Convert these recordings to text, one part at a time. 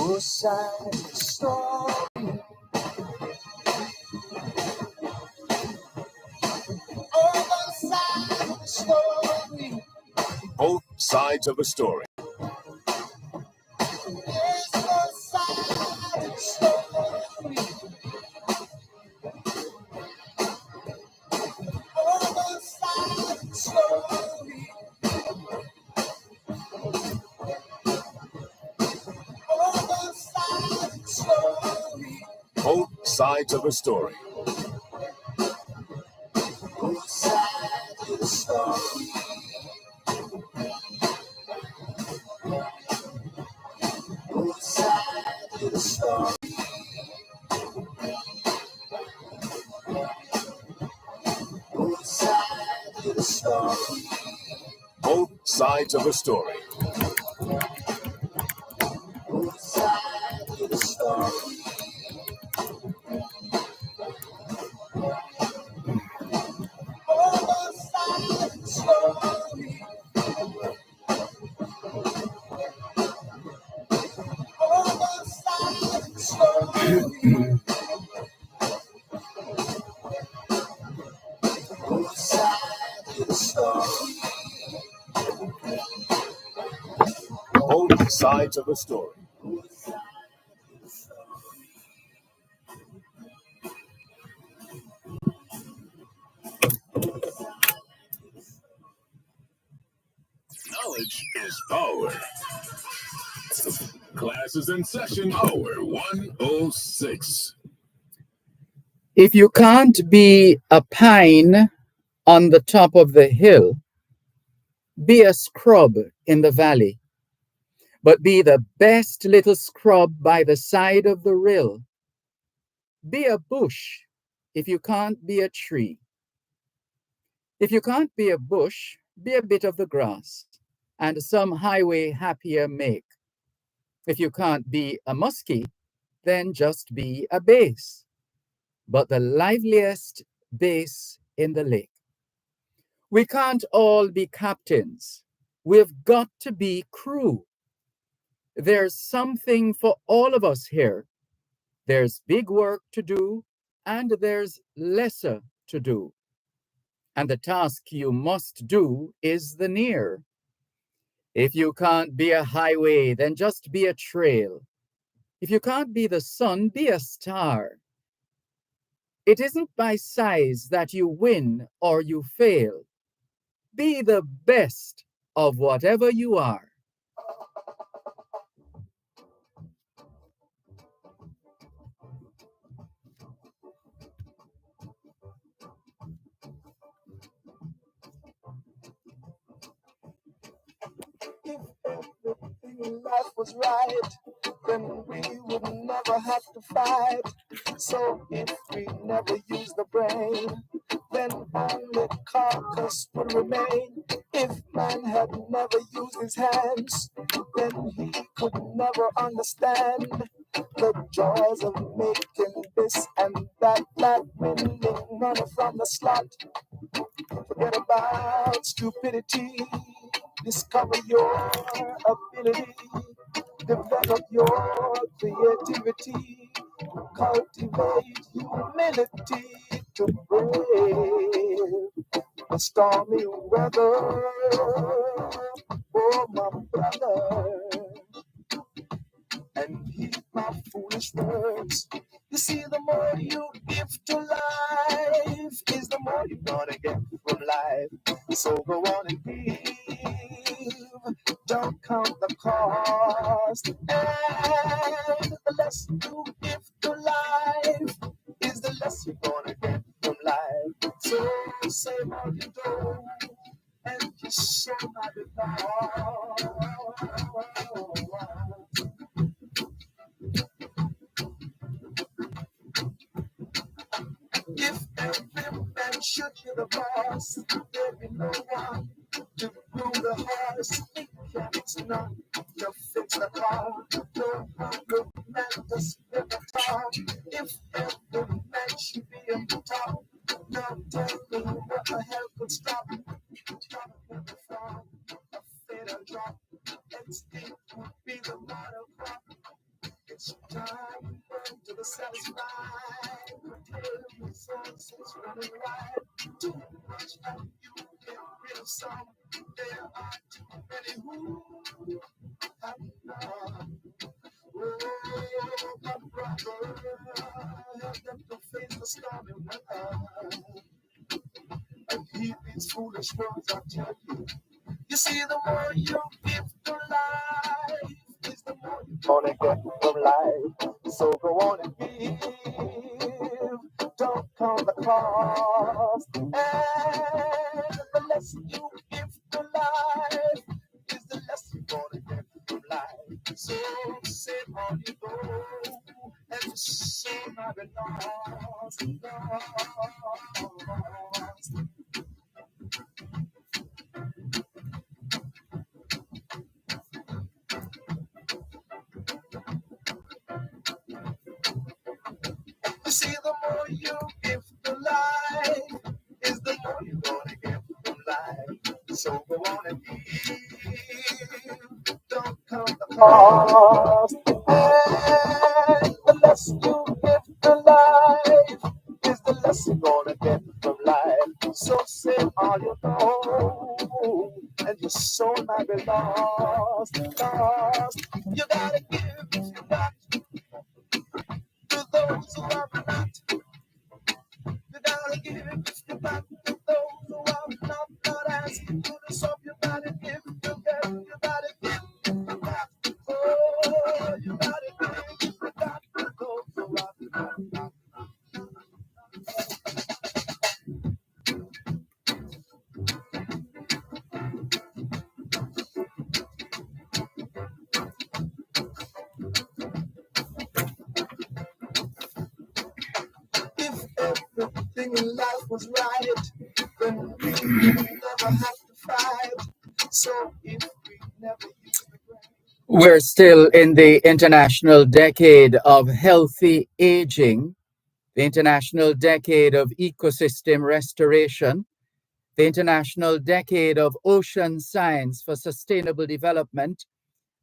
Both sides of the story. Both sides of the story. Both sides of a story. Yes, both sides of the story. Both sides of the story. Both sides of the story. Both sides of a story. Both sides of the story. Both sides of the story. Both sides of the story. Both sides of a story. Both sides of the story. Both sides of the story. Both sides of the story. Both sides of the story. Both sides of a story. Knowledge is power. Class is in session, hour 106. If you can't be a pine on the top of the hill, be a scrub in the valley, but be the best little scrub by the side of the rill. Be a bush if you can't be a tree. If you can't be a bush, be a bit of the grass, and some highway happier make. If you can't be a muskie, then just be a bass, but the liveliest bass in the lake. We can't all be captains. We've got to be crew. There's something for all of us here. There's big work to do, and there's lesser to do. And the task you must do is the near. If you can't be a highway, then just be a trail. If you can't be the sun, be a star. It isn't by size that you win or you fail. Be the best of whatever you are. If everything in life was right, then we would never have to fight. So if we never use the brain, then only carcass would remain. If man had never used his hands, then he could never understand the joys of making this and that, like winning money from the slot. Forget about stupidity. Discover your ability. Develop your creativity. Cultivate humility to brave the stormy weather. Oh, my brother, and heed my foolish words. You see, the more you give to life, is the more you're gonna get from life. So go on and give, don't count the cost. And the less you give to life, is the less you're gonna get from life. So save all you do, and you shall not be lost. If every man should be the boss, there'd be no one to rule the horse. Mechanics not to fix the car, no hungry man to spin the top. If every man should be on top, now tell me what the hell could stop in the fall, a fatal drop. Extinct would be the model crop. time to the satisfied. Tell resources running right. Too much and you get rid of some. There are too many who have none. Oh, my brother, help them to face the stormy weather. And heed these foolish words I tell you. You see, the more you give to life, is the more you're gonna get from life. So go on and give. Don't count the cost. And the less you give to life, is the less you're gonna get from life. So save on you go, and so not be lost. You see, the more you give to life, is the more you're gonna get from life. So go on and give, don't count the cost. And the less you give to life, is the less you're gonna get from life. So save all you know, and your soul might be lost. You gotta give, you got to those who are not. You gotta give if you back to those who are not asking you to solve. You gotta give, you get, you gotta give, you back. Oh, you gotta give if you back to those who are not. If everything in life was right, then we would never have to fight. So if we never use the brain. We're still in the International Decade of Healthy Aging, the International Decade of Ecosystem Restoration, the International Decade of Ocean Science for Sustainable Development,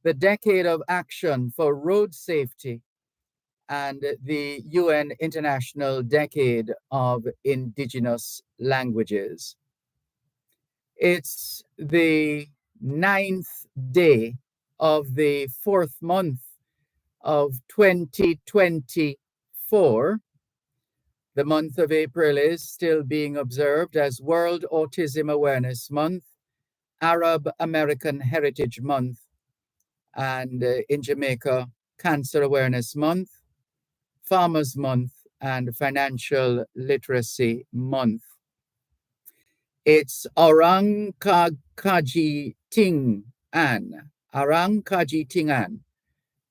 the Decade of Action for Road Safety, and the UN International Decade of Indigenous Languages. It's the 9th day of the 4th month of 2024. The month of April is still being observed as World Autism Awareness Month, Arab American Heritage Month, and in Jamaica, Cancer Awareness Month, Farmers Month, and Financial Literacy Month. It's Orang Kaji Ting An. Orang Kaji Ting An.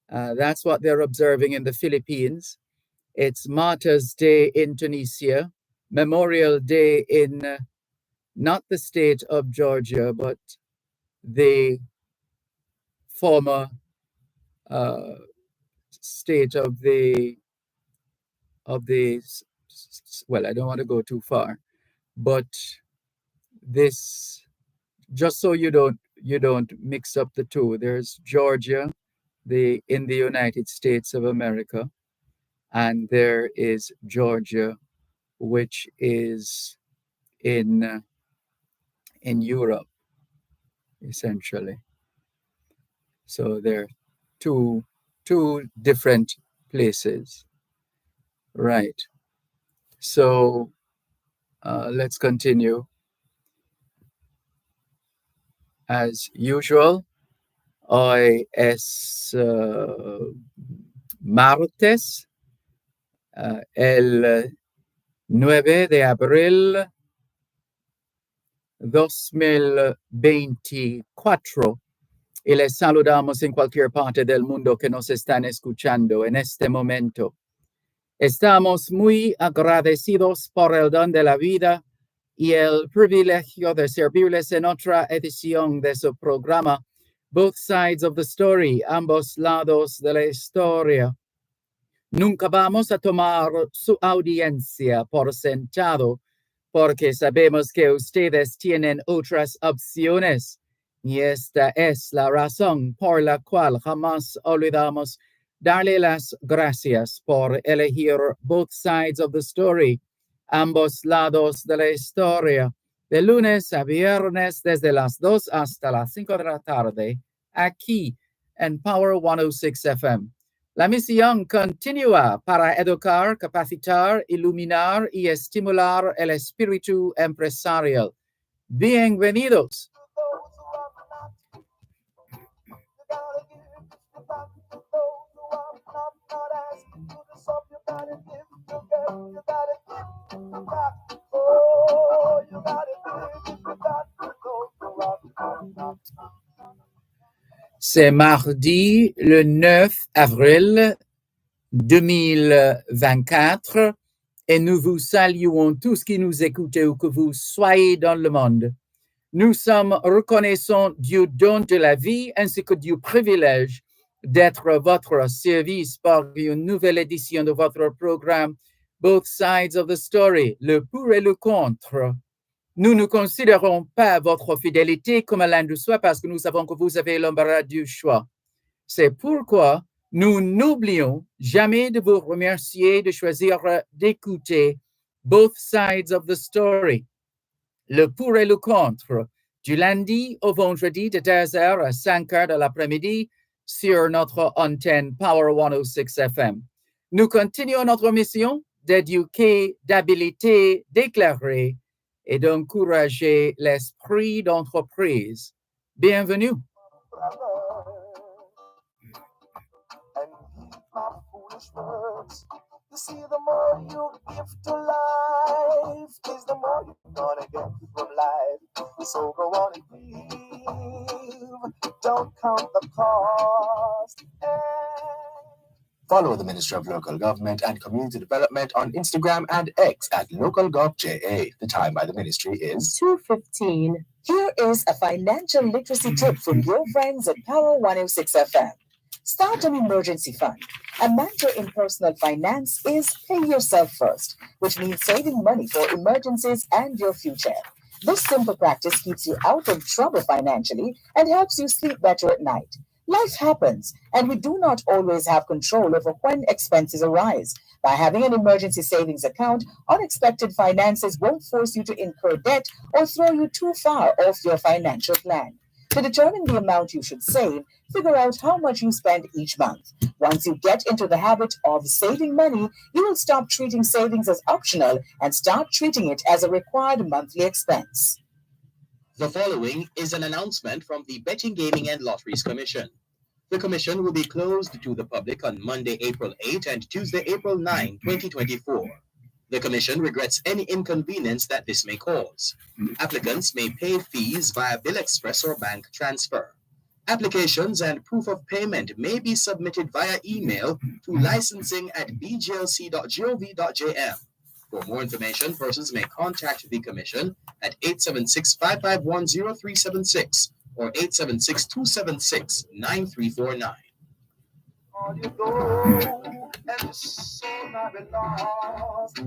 That's what they're observing in the Philippines. It's Martyrs' Day in Tunisia, Memorial Day in not the state of Georgia, but the former state of the, well, I don't want to go too far, but this, just so you don't mix up the two, there's Georgia, in the United States of America, and there is Georgia, which is in Europe, essentially. So they're two different places, right? So let's continue. As usual, hoy es martes, el 9 de abril 2024. Y les saludamos en cualquier parte del mundo que nos están escuchando en este momento. Estamos muy agradecidos por el don de la vida y el privilegio de servirles en otra edición de su programa, Both Sides of the Story, ambos lados de la historia. Nunca vamos a tomar su audiencia por sentado, porque sabemos que ustedes tienen otras opciones. Y esta es la razón por la cual jamás olvidamos Darle las gracias por elegir both sides of the story, ambos lados de la historia, de lunes a viernes desde las 2 hasta las 5 de la tarde, aquí en Power 106 FM. La misión continúa para educar, capacitar, iluminar y estimular el espíritu empresarial. Bienvenidos. C'est mardi le 9 avril 2024 et nous vous saluons tous qui nous écoutez où que vous soyez dans le monde. Nous sommes reconnaissants du don de la vie ainsi que du privilège d'être à votre service pour une nouvelle édition de votre programme Both Sides of the Story, le pour et le contre. Nous ne considérons pas votre fidélité comme l'un de soi parce que nous savons que vous avez l'embarras du choix. C'est pourquoi nous n'oublions jamais de vous remercier de choisir d'écouter Both Sides of the Story, le pour et le contre, du lundi au vendredi de 2h à 5h de l'après-midi sur notre antenne Power 106 FM. Nous continuons notre mission d'éduquer, d'habiliter, d'éclairer et d'encourager l'esprit d'entreprise. Bienvenue. You see, the more you give to life, is the more you're gonna get from life. So go on and give, don't count the cost. Follow the Ministry of Local Government and Community Development on Instagram and X at LocalGovJA. The time by the ministry is 2:15. Here is a financial literacy tip from your friends at Power 106 FM. Start an emergency fund. A mantra in personal finance is pay yourself first, which means saving money for emergencies and your future. This simple practice keeps you out of trouble financially and helps you sleep better at night. Life happens, and we do not always have control over when expenses arise. By having an emergency savings account, unexpected finances won't force you to incur debt or throw you too far off your financial plan. To determine the amount you should save, figure out how much you spend each month. Once you get into the habit of saving money, you will stop treating savings as optional and start treating it as a required monthly expense. The following is an announcement from the Betting, Gaming and Lotteries Commission. The Commission will be closed to the public on Monday, April 8 and Tuesday, April 9, 2024. The Commission regrets any inconvenience that this may cause. Applicants may pay fees via Bill Express or bank transfer. Applications and proof of payment may be submitted via email to licensing@bglc.gov.jm. For more information, persons may contact the Commission at 876-551-0376 or 876-276-9349. On you go, and the soul might be lost.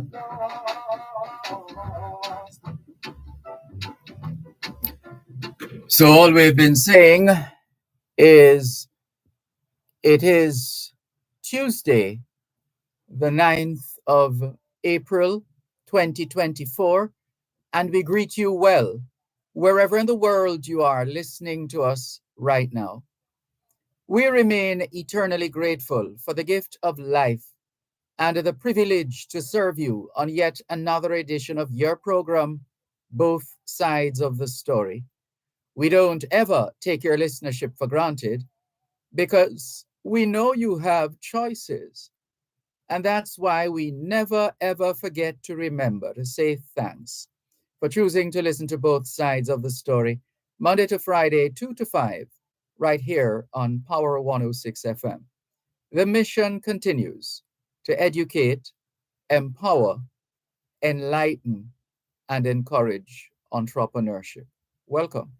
So all we've been saying is it is Tuesday, the 9th of April, 2024, and we greet you well, wherever in the world you are listening to us right now. We remain eternally grateful for the gift of life and the privilege to serve you on yet another edition of your program, Both Sides of the Story. We don't ever take your listenership for granted because we know you have choices. And that's why we never, ever forget to remember to say thanks for choosing to listen to Both Sides of the Story, Monday to Friday, 2 to 5, right here on Power 106 FM. The mission continues to educate, empower, enlighten, and encourage entrepreneurship. Welcome.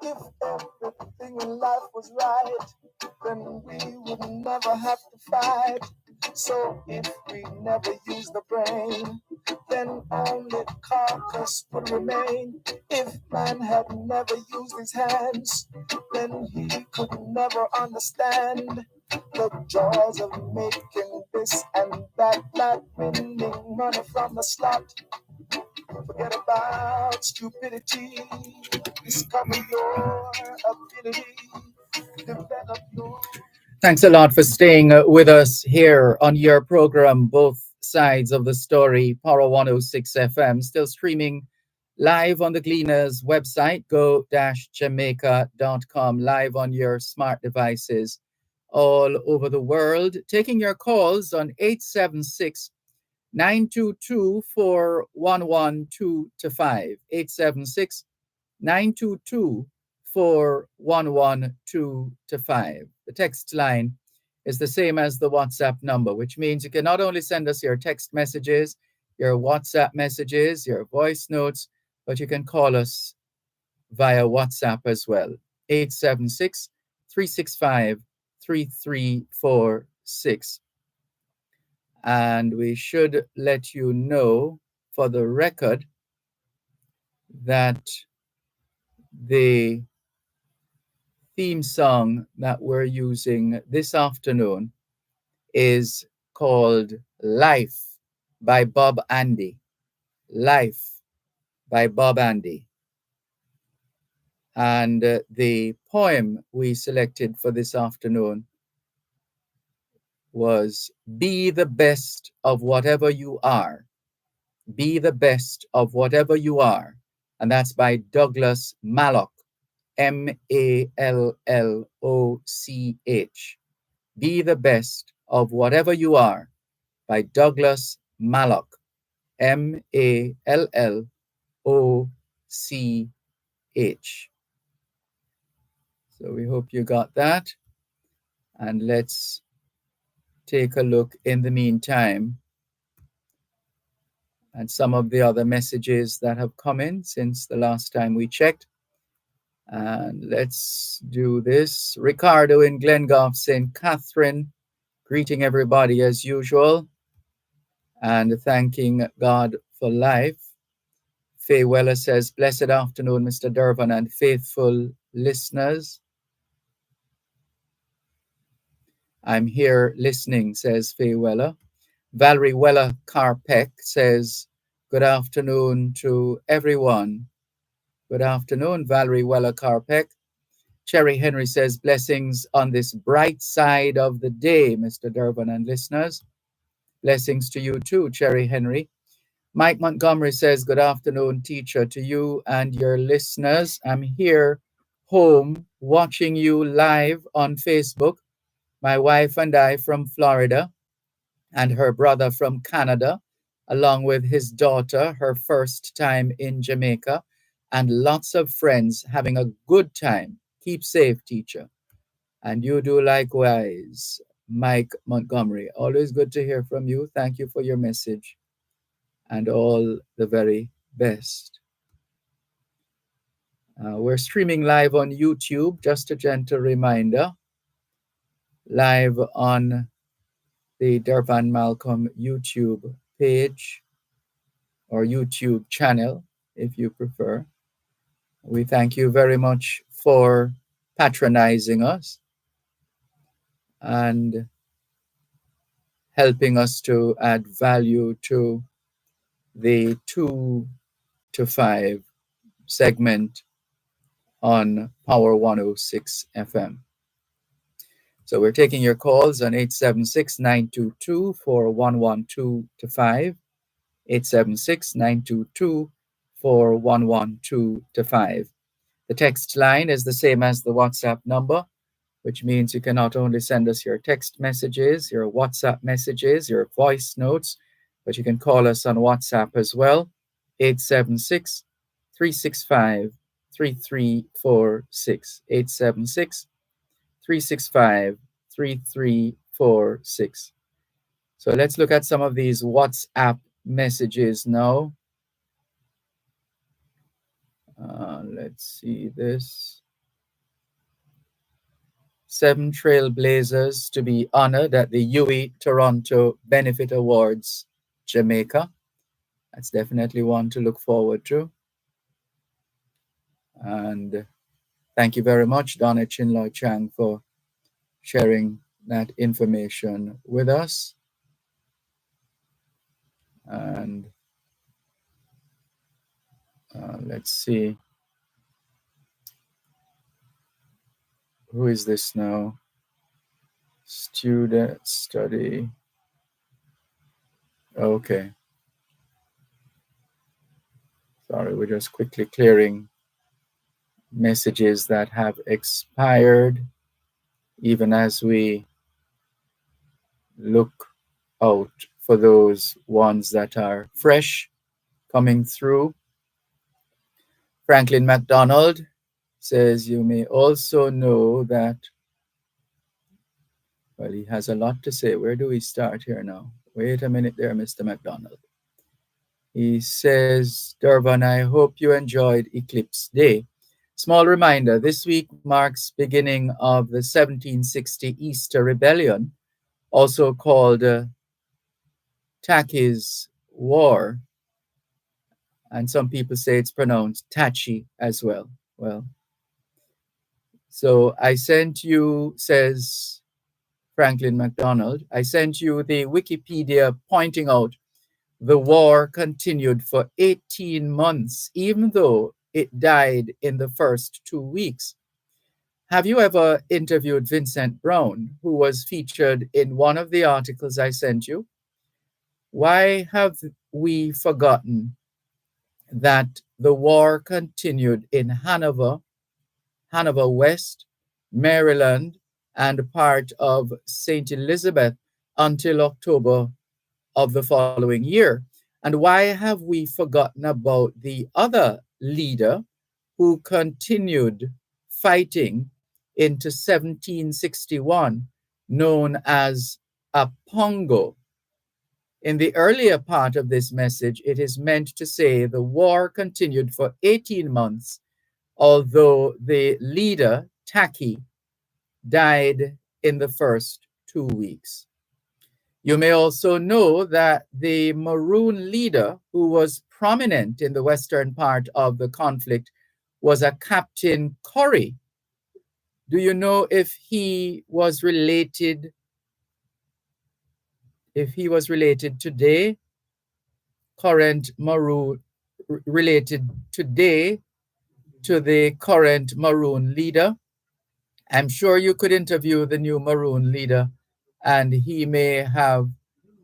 If everything in life was right, then we would never have to fight. So if we never use the brain, then only carcass would remain. If man had never used his hands, then he could never understand the joys of making this and that, like winning money from the slot. Forget about stupidity, discover your ability, develop your... Thanks a lot for staying with us here on your program, Both Sides of the Story, Power 106 FM, still streaming live on the Gleaners website, go-jamaica.com, live on your smart devices all over the world. Taking your calls on 876 922 4112 876 922 4112 The text line is the same as the WhatsApp number, which means you can not only send us your text messages, your WhatsApp messages, your voice notes, but you can call us via WhatsApp as well. 876 365 3346. And we should let you know for the record that the theme song that we're using this afternoon is called Life by Bob Andy. Life by Bob Andy. And the poem we selected for this afternoon was Be the Best of Whatever You Are. Be the Best of Whatever You Are. And that's by Douglas Malloch. Malloch. Be the Best of Whatever You Are by Douglas Malloch. Malloch. So we hope you got that. And let's take a look in the meantime at some of the other messages that have come in since the last time we checked. And let's do this. Ricardo in Glengoff, St. Catherine, greeting everybody as usual and thanking God for life. Faye Weller says, blessed afternoon, Mr. Dervan and faithful listeners. I'm here listening, says Faye Weller. Valerie Weller Carpeck says, good afternoon to everyone. Good afternoon, Valerie Weller Carpeck. Cherry Henry says, blessings on this bright side of the day, Mr. Dervan and listeners. Blessings to you too, Cherry Henry. Mike Montgomery says, good afternoon, teacher, to you and your listeners. I'm here home watching you live on Facebook. My wife and I from Florida and her brother from Canada, along with his daughter, her first time in Jamaica, and lots of friends having a good time. Keep safe, teacher. And you do likewise, Mike Montgomery. Always good to hear from you. Thank you for your message and all the very best. We're streaming live on YouTube, just a gentle reminder. Live on the Dervan Malcolm YouTube page or YouTube channel, if you prefer. We thank you very much for patronizing us and helping us to add value to the 2 to 5 segment on Power 106 FM. So we're taking your calls on 876-922-4112-5, 876-922-4112-5. The text line is the same as the WhatsApp number, which means you can not only send us your text messages, your WhatsApp messages, your voice notes, but you can call us on WhatsApp as well, 876-365-3346, 876-365-3346. So let's look at some of these WhatsApp messages now. Let's see this. 7 trailblazers to be honored at the UE Toronto Benefit Awards, Jamaica. That's definitely one to look forward to. And thank you very much, Donna Chinloy Chang, for sharing that information with us. And let's see, who is this now? Student study. Okay. Sorry, we're just quickly clearing messages that have expired, even as we look out for those ones that are fresh coming through. Franklin MacDonald says, you may also know that, well, he has a lot to say. Where do we start here now? Wait a minute there, Mr. MacDonald. He says, Dervan, I hope you enjoyed Eclipse Day. Small reminder, this week marks beginning of the 1760 Easter Rebellion, also called Taki's War. And some people say it's pronounced Tachi as well. Well, so I sent you, says Franklin MacDonald, I sent you the Wikipedia pointing out the war continued for 18 months, even though it died in the first 2 weeks. Have you ever interviewed Vincent Brown, who was featured in one of the articles I sent you? Why have we forgotten that the war continued in Hanover, Hanover West, Maryland, and part of St. Elizabeth until October of the following year? And why have we forgotten about the other leader who continued fighting into 1761, known as Apongo? In the earlier part of this message, it is meant to say the war continued for 18 months, although the leader, Taki, died in the first 2 weeks. You may also know that the Maroon leader, who was prominent in the western part of the conflict, was a Captain Corrie. Do you know if he was related today, current Maroon, related today to the current Maroon leader? I'm sure you could interview the new Maroon leader, and he may have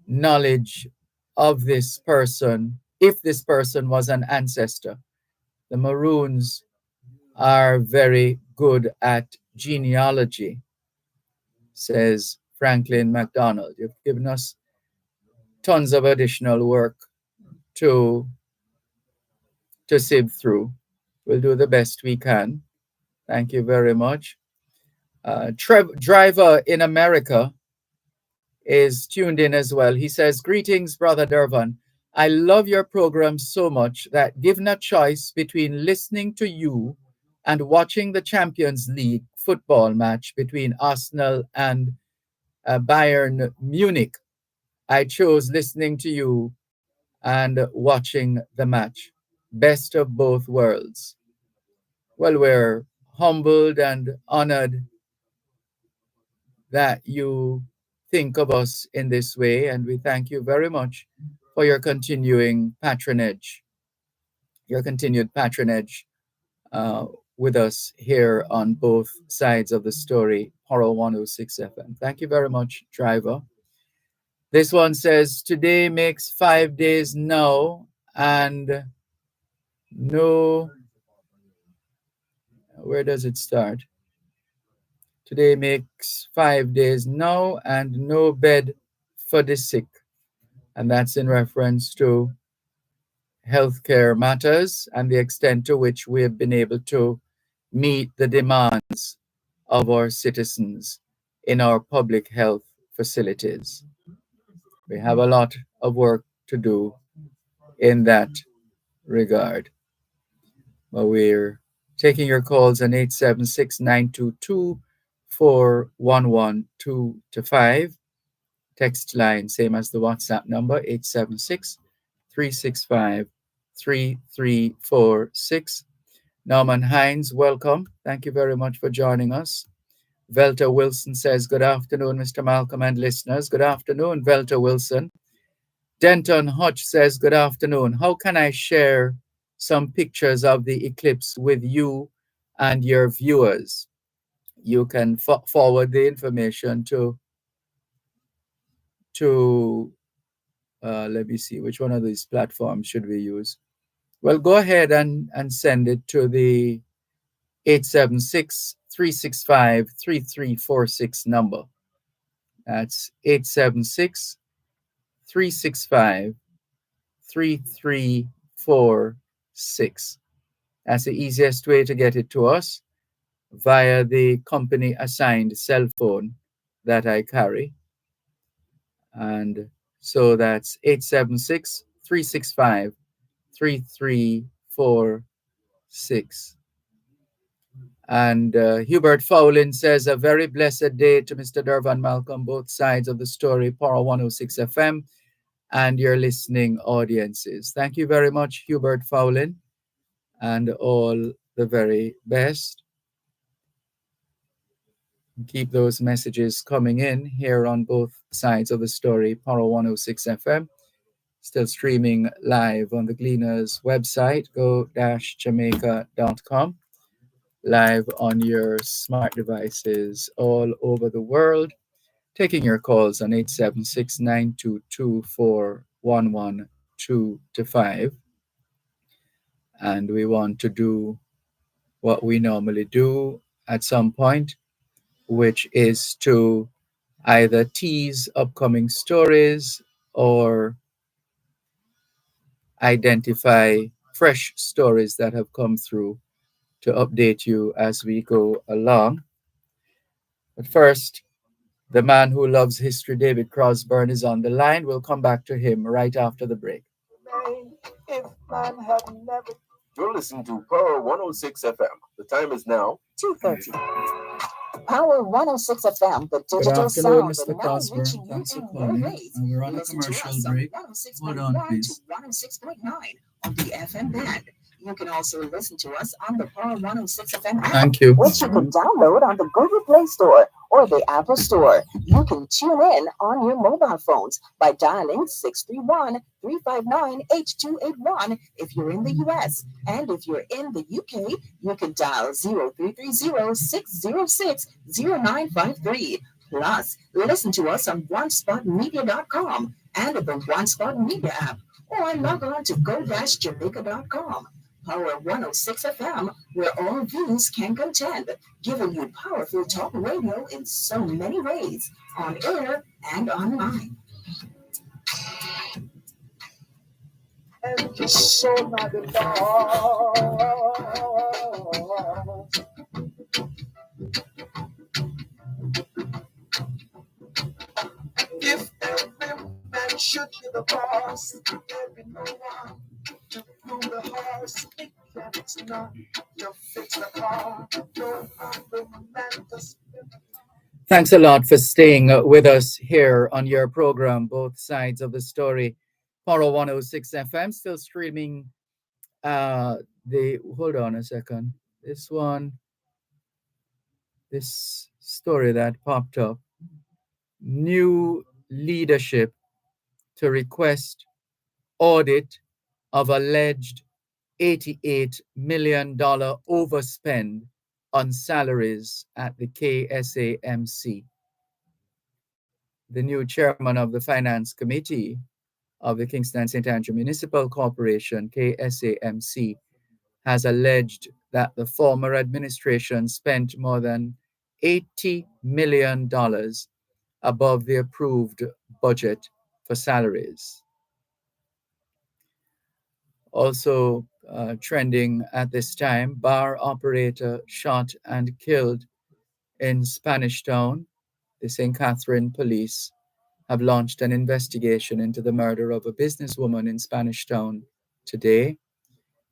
knowledge of this person if this person was an ancestor. The Maroons are very good at genealogy, says Franklin MacDonald. You've given us tons of additional work to sift through. We'll do the best we can. Thank you very much. Driver in America is tuned in as well. He says, greetings, Brother Dervan. I love your program so much that given a choice between listening to you and watching the Champions League football match between Arsenal and Bayern Munich, I chose listening to you and watching the match. Best of both worlds. Well, we're humbled and honored that you think of us in this way, and we thank you very much for your continuing patronage, your continued patronage uh, with us here on both sides of the story, Horror 106 FM. Thank you very much, driver. This one says, today makes 5 days now, and no, where does it start? Today makes 5 days now, and no bed for the sick. And that's in reference to healthcare matters and the extent to which we have been able to meet the demands of our citizens in our public health facilities. We have a lot of work to do in that regard. But we're taking your calls on 876-922-4112 to 5. Text line, same as the WhatsApp number, 876 365 3346. Norman Hines, welcome. Thank you very much for joining us. Velta Wilson says, good afternoon, Mr. Malcolm and listeners. Good afternoon, Velta Wilson. Denton Hutch says, good afternoon. How can I share some pictures of the eclipse with you and your viewers? You can forward the information to let me see, which one of these platforms should we use? Well, go ahead and send it to the 876-365-3346 number. That's 876-365-3346. That's the easiest way to get it to us via the company assigned cell phone that I carry. And so that's 876-365-3346. And Hubert Fowlin says, a very blessed day to Mr. Dervan Malcolm, both sides of the story, Power 106 FM, and your listening audiences. Thank you very much, Hubert Fowlin, and all the very best. Keep those messages coming in here on both sides of the story, Power 106 FM. Still streaming live on the Gleaners website, go-jamaica.com. Live on your smart devices all over the world. Taking your calls on 876-922-4112-5. And we want to do what we normally do at some point, which is to either tease upcoming stories or identify fresh stories that have come through to update you as we go along. But first, the man who loves history, David Crosburn, is on the line. We'll come back to him right after the break. If man had never... You're listening to Power 106 FM. The time is now 2:30. Power 106 FM, the Good digital afternoon, sound, Mr. now Crosburn. reaching you Thanks for in more calling. ways. We're on a Listen to commercial us break. on Hold 106.1 on, please. to 106.9 on the FM band. You can also listen to us on the Power 106 FM app, Thank you. which you can download on the Google Play Store or the Apple Store. You can tune in on your mobile phones by dialing 631-359-8281 if you're in the US. And if you're in the UK, you can dial 0330-606-0953. Plus, listen to us on OneSpotMedia.com and the OneSpot Media app, or log on to go-jamaica.com. Power 106 FM, where all views can contend, giving you powerful talk radio in so many ways, on air and online. And you so not alone. If every man should be the boss, there be no one to pull the horse. Mechanics not to fix the car. No other man to spin. Thanks a lot for staying with us here on your program, both sides of the story. Power 106 FM, still streaming hold on a second. This story that popped up. New leadership to request audit of alleged $88 million overspend on salaries at the KSAMC. The new chairman of the Finance Committee of the Kingston St. Andrew Municipal Corporation, KSAMC, has alleged that the former administration spent more than $80 million above the approved budget for salaries. Also trending at this time, bar operator shot and killed in Spanish Town. The St. Catherine police have launched an investigation into the murder of a businesswoman in Spanish Town today.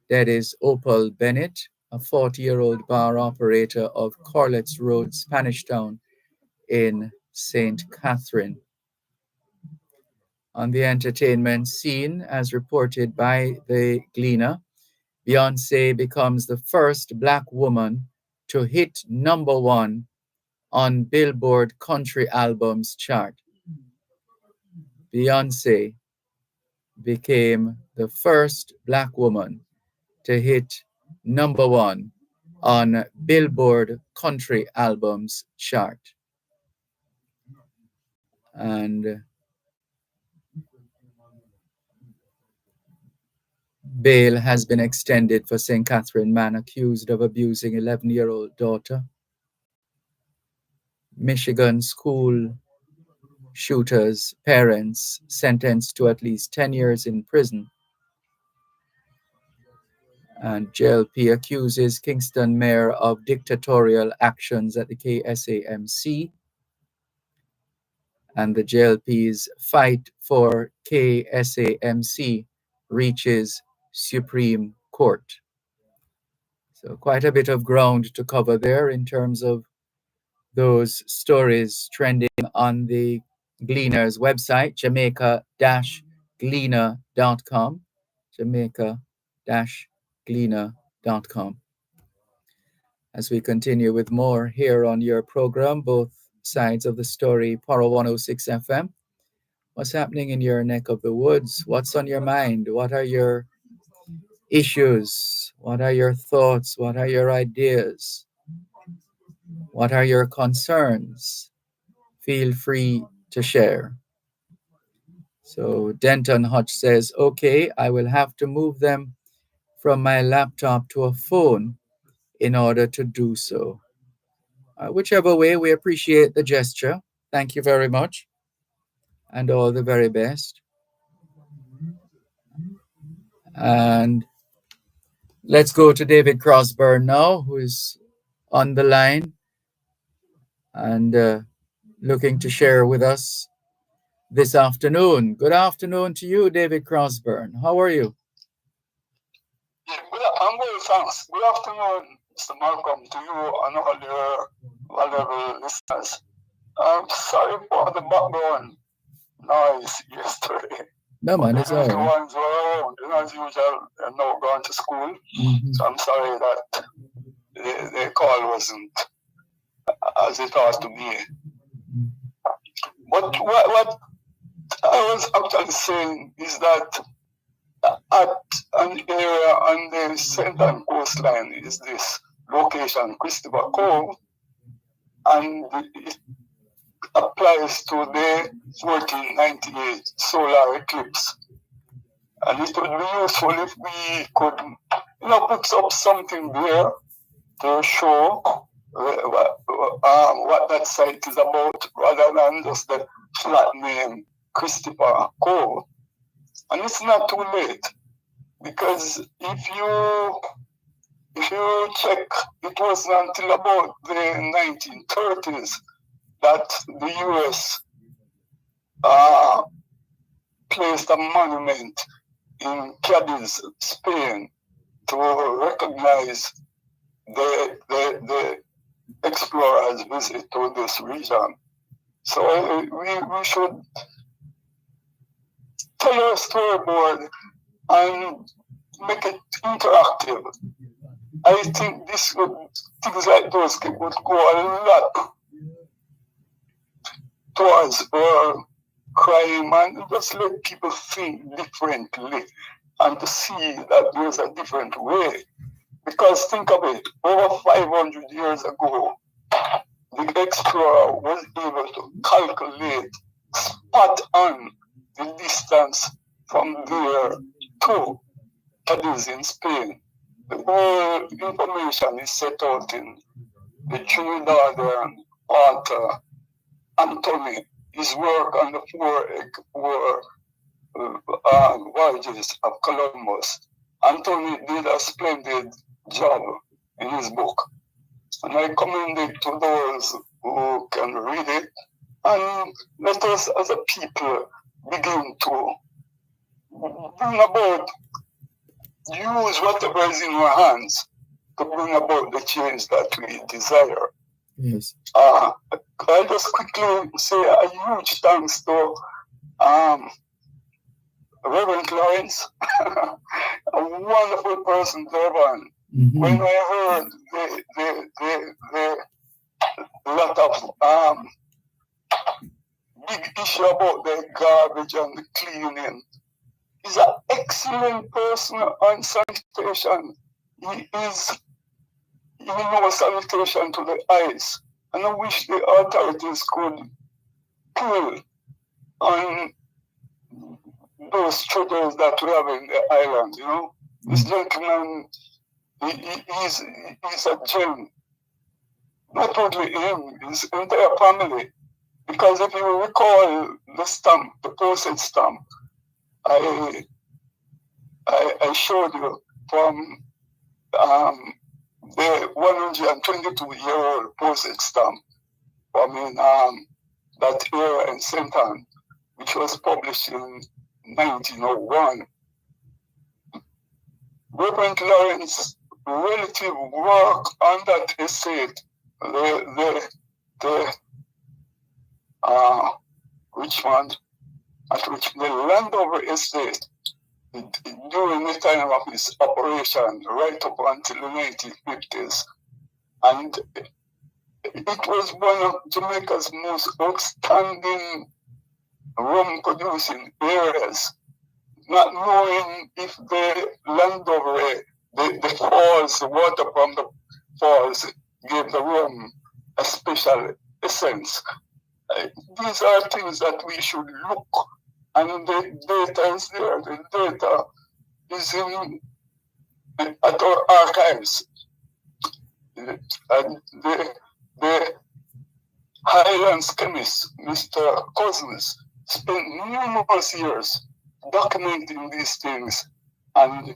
That is Opal Bennett, a 40-year-old bar operator of Corlett's Road, Spanish Town in St. Catherine. On the entertainment scene, as reported by the Gleaner, Beyonce becomes the first Black woman to hit #1 on Billboard Country Albums chart. Beyonce became the first Black woman to hit #1 on Billboard Country Albums chart. And bail has been extended for St. Catherine man accused of abusing 11-year-old daughter. Michigan school shooters' parents sentenced to at least 10 years in prison. And JLP accuses Kingston mayor of dictatorial actions at the KSAMC. And the JLP's fight for KSAMC reaches Supreme Court. So quite a bit of ground to cover there in terms of those stories trending on the Gleaner's website, jamaica-gleaner.com, jamaica-gleaner.com. As we continue with more here on your program, both sides of the story, Power 106 FM. What's happening in your neck of the woods? What's on your mind? What are your issues? What are your thoughts? What are your ideas? What are your concerns? Feel free to share. So Denton Hutch says, okay, I will have to move them from my laptop to a phone in order to do so. Whichever way, we appreciate the gesture. Thank you very much. And all the very best. And let's go to David Crosburn now, who is on the line and looking to share with us this afternoon. Good afternoon to you, David Crosburn. How are you? Yeah, I'm well, thanks. Good afternoon, Mr. Malcolm, to you and all your valuable listeners. I'm sorry for the background noise yesterday. No, man, it's all right. The ones who are around, as usual, are now going to school. Mm-hmm. So I'm sorry that the call wasn't as it ought to be. But what I was actually saying is that at an area on the Central Coastline is this location, Christopher Cove, and it applies to the 1498 solar eclipse. And it would be useful if we could, put up something there to show what that site is about, rather than just the flat name Christopher Cove. And it's not too late, because if you check, it wasn't until about the 1930s that the U.S. placed a monument in Cadiz, Spain, to recognize the explorers' visit to this region. So we should tell our storyboard and make it interactive. I think things like those would go a lot towards crime and just let people think differently and to see that there's a different way. Because think of it, over 500 years ago, the explorer was able to calculate spot on the distance from there to Cadiz in Spain. The whole information is set out in the Trinidad author Anthony, his work on the four voyages of Columbus. Anthony did a splendid job in his book, and I commend it to those who can read it. And let us, as a people, begin to bring about, use whatever is in our hands to bring about the change that we desire. Yes. I just quickly say a huge thanks to Reverend Lawrence, a wonderful person, Dervan. Mm-hmm. When I heard the lot of big issue about the garbage and the cleaning, he's an excellent person on sanitation. He knows sanitation to the eyes. And I wish the authorities could pull on those triggers that we have in the island, you know. This gentleman, he's a gem. Not only him, his entire family. Because if you recall the stamp, the postage stamp, I showed you from the 122-year-old postage stamp from that era in St. Anne, which was published in 1901. Reverend Lawrence's relative work on that estate, Richmond, the Landover estate, during the time of his operation, right up until the 1950s. And it was one of Jamaica's most outstanding rum producing areas, not knowing if the Landover, the falls, the water from the falls gave the rum a special essence. These are things that we should look, and the data is there. The data is at our archives. And the Highlands chemist, Mr. Cousins, spent numerous years documenting these things, and he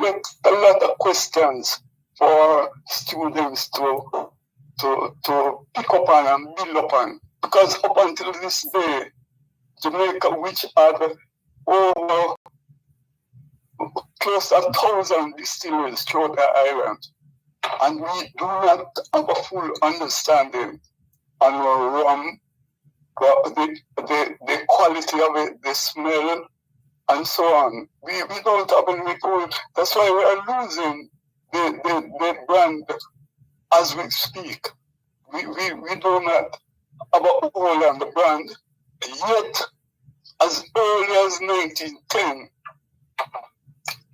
left a lot of questions for students to pick up on and build upon. Because up until this day, Jamaica, which had over close to 1,000 distilleries throughout the island, and we do not have a full understanding on our rum, the quality of it, the smell, and so on. We don't have any clue. That's why we are losing the brand as we speak. We do not have a hold on the brand. Yet, as early as 1910,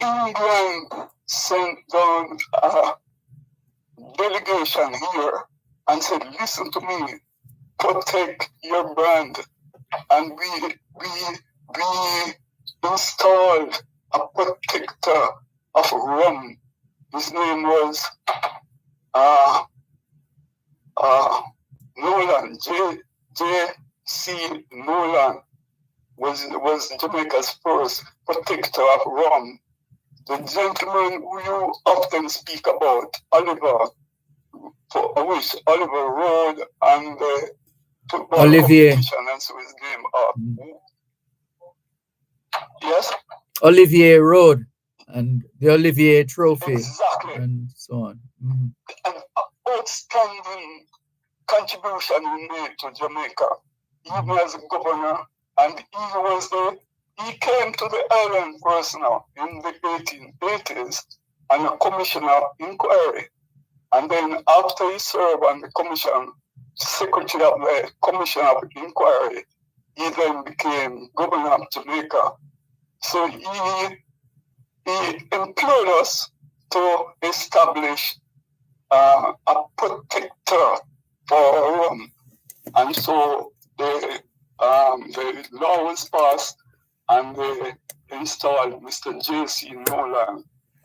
England sent down a delegation here and said, listen to me, protect your brand. And we installed a protector of rum. His name was Nolan, J.C. Nolan was Jamaica's first protector of rum. The gentleman who you often speak about, Oliver, for which Oliver Road and the football Olivier. competition, and so his name up. Yes? Olivier Road and the Olivier Trophy. Exactly. And so on. Mm-hmm. An outstanding contribution he made to Jamaica, even as a governor, and he came to the island personally in the 1880s on a commission of inquiry. And then after he served on the commission, secretary of the commission of inquiry, he then became governor of Jamaica. So he employed us to establish a protector for rum. And so the law was passed, and they installed Mr. J.C. Nolan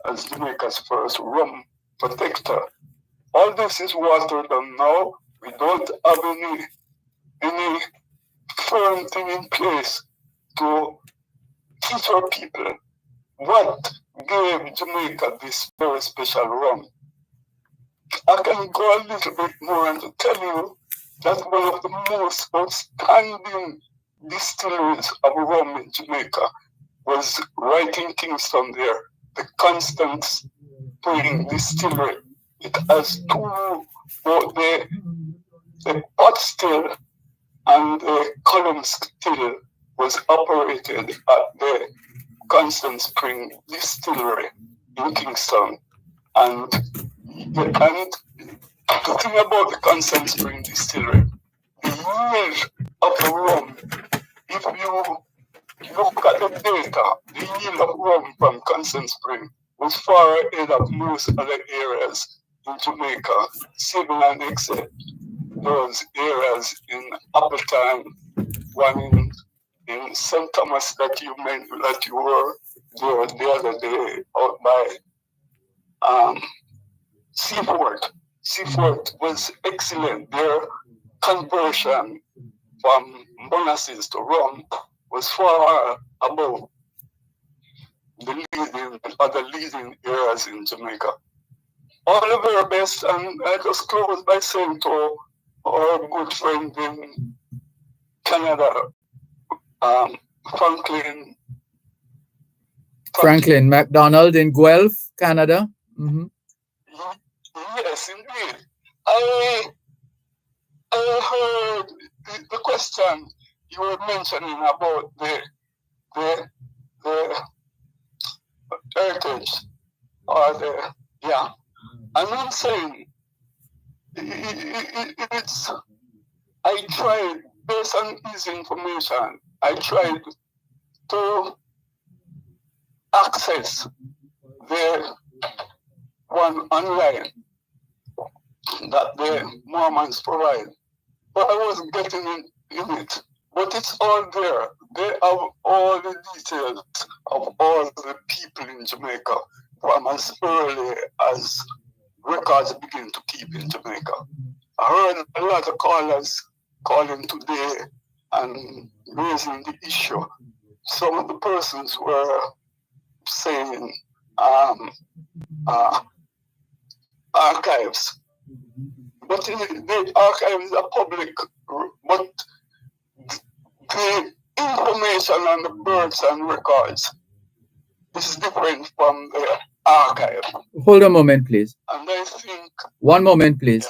as Jamaica's first rum protector. All this is watered down now. We don't have any firm thing in place to teach our people what gave Jamaica this very special rum. I can go a little bit more and tell you that one of the most outstanding distilleries of rum in Jamaica was right in Kingston there, the Constant Spring Distillery. It has two, the pot still and the column still was operated at the Constant Spring Distillery in Kingston. And the thing about the Constant Spring Distillery, the yield of the rum, if you look at the data, the yield of rum from Constant Spring was far ahead of most other areas in Jamaica, saving and except those areas in Appleton, one in St. Thomas that you mentioned that you were there the other day out by Seaford. Seaford was excellent. Their conversion from molasses to rum was far above the other leading areas in Jamaica. All the very best, and I just close by saying to our good friend in Canada, Franklin MacDonald in Guelph, Canada. Mm-hmm. Yes, indeed. I heard the question you were mentioning about the heritage or and I'm saying it's. I tried based on his information. I tried to access the one online that the Mormons provide, but I wasn't getting in it. But it's all there. They have all the details of all the people in Jamaica from as early as records begin to keep in Jamaica. I heard a lot of callers calling today and raising the issue. Some of the persons were saying archives. But the archives are public, but the information on the births and records is different from the archive. Hold a moment, please. And I think... One moment, please.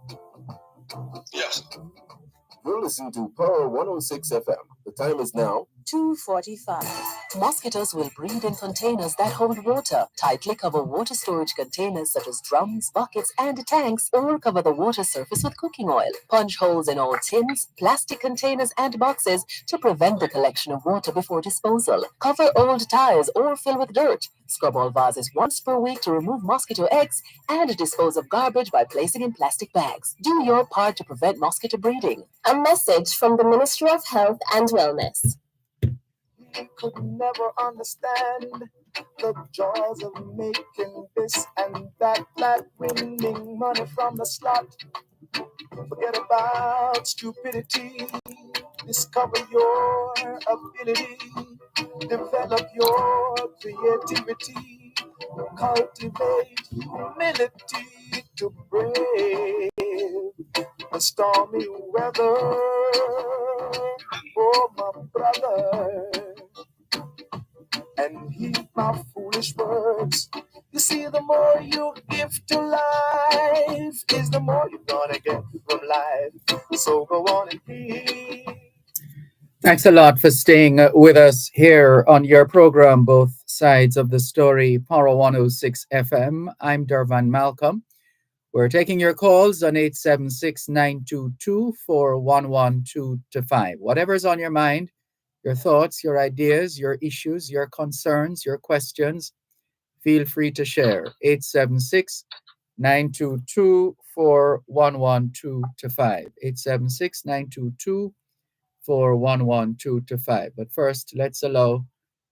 Yeah. Yes. You're listening to Power 106 FM. The time is now 2:45. Mosquitoes will breed in containers that hold water. Tightly cover water storage containers such as drums, buckets, and tanks, or cover the water surface with cooking oil. Punch holes in all tins, plastic containers, and boxes to prevent the collection of water before disposal. Cover old tires or fill with dirt. Scrub all vases once per week to remove mosquito eggs and dispose of garbage by placing in plastic bags. Do your part to prevent mosquito breeding. A message from the Ministry of Health and Wellness. you could never understand the joys of making this and that, like winning money from the slot. Forget about stupidity. Discover your ability. Develop your creativity. Cultivate humility to brave the stormy weather. Oh, my brother, and heed my foolish words. You see, the more you give to life is the more you're gonna get from life. So go on and be. Thanks a lot for staying with us here on your program, Both Sides of the Story, Power 106 FM. I'm Dervan Malcolm. We're taking your calls on 876-922-4112-5. Whatever's on your mind, your thoughts, your ideas, your issues, your concerns, your questions, feel free to share. 876-922-4112-5. 876-922-4112-5. But first, let's allow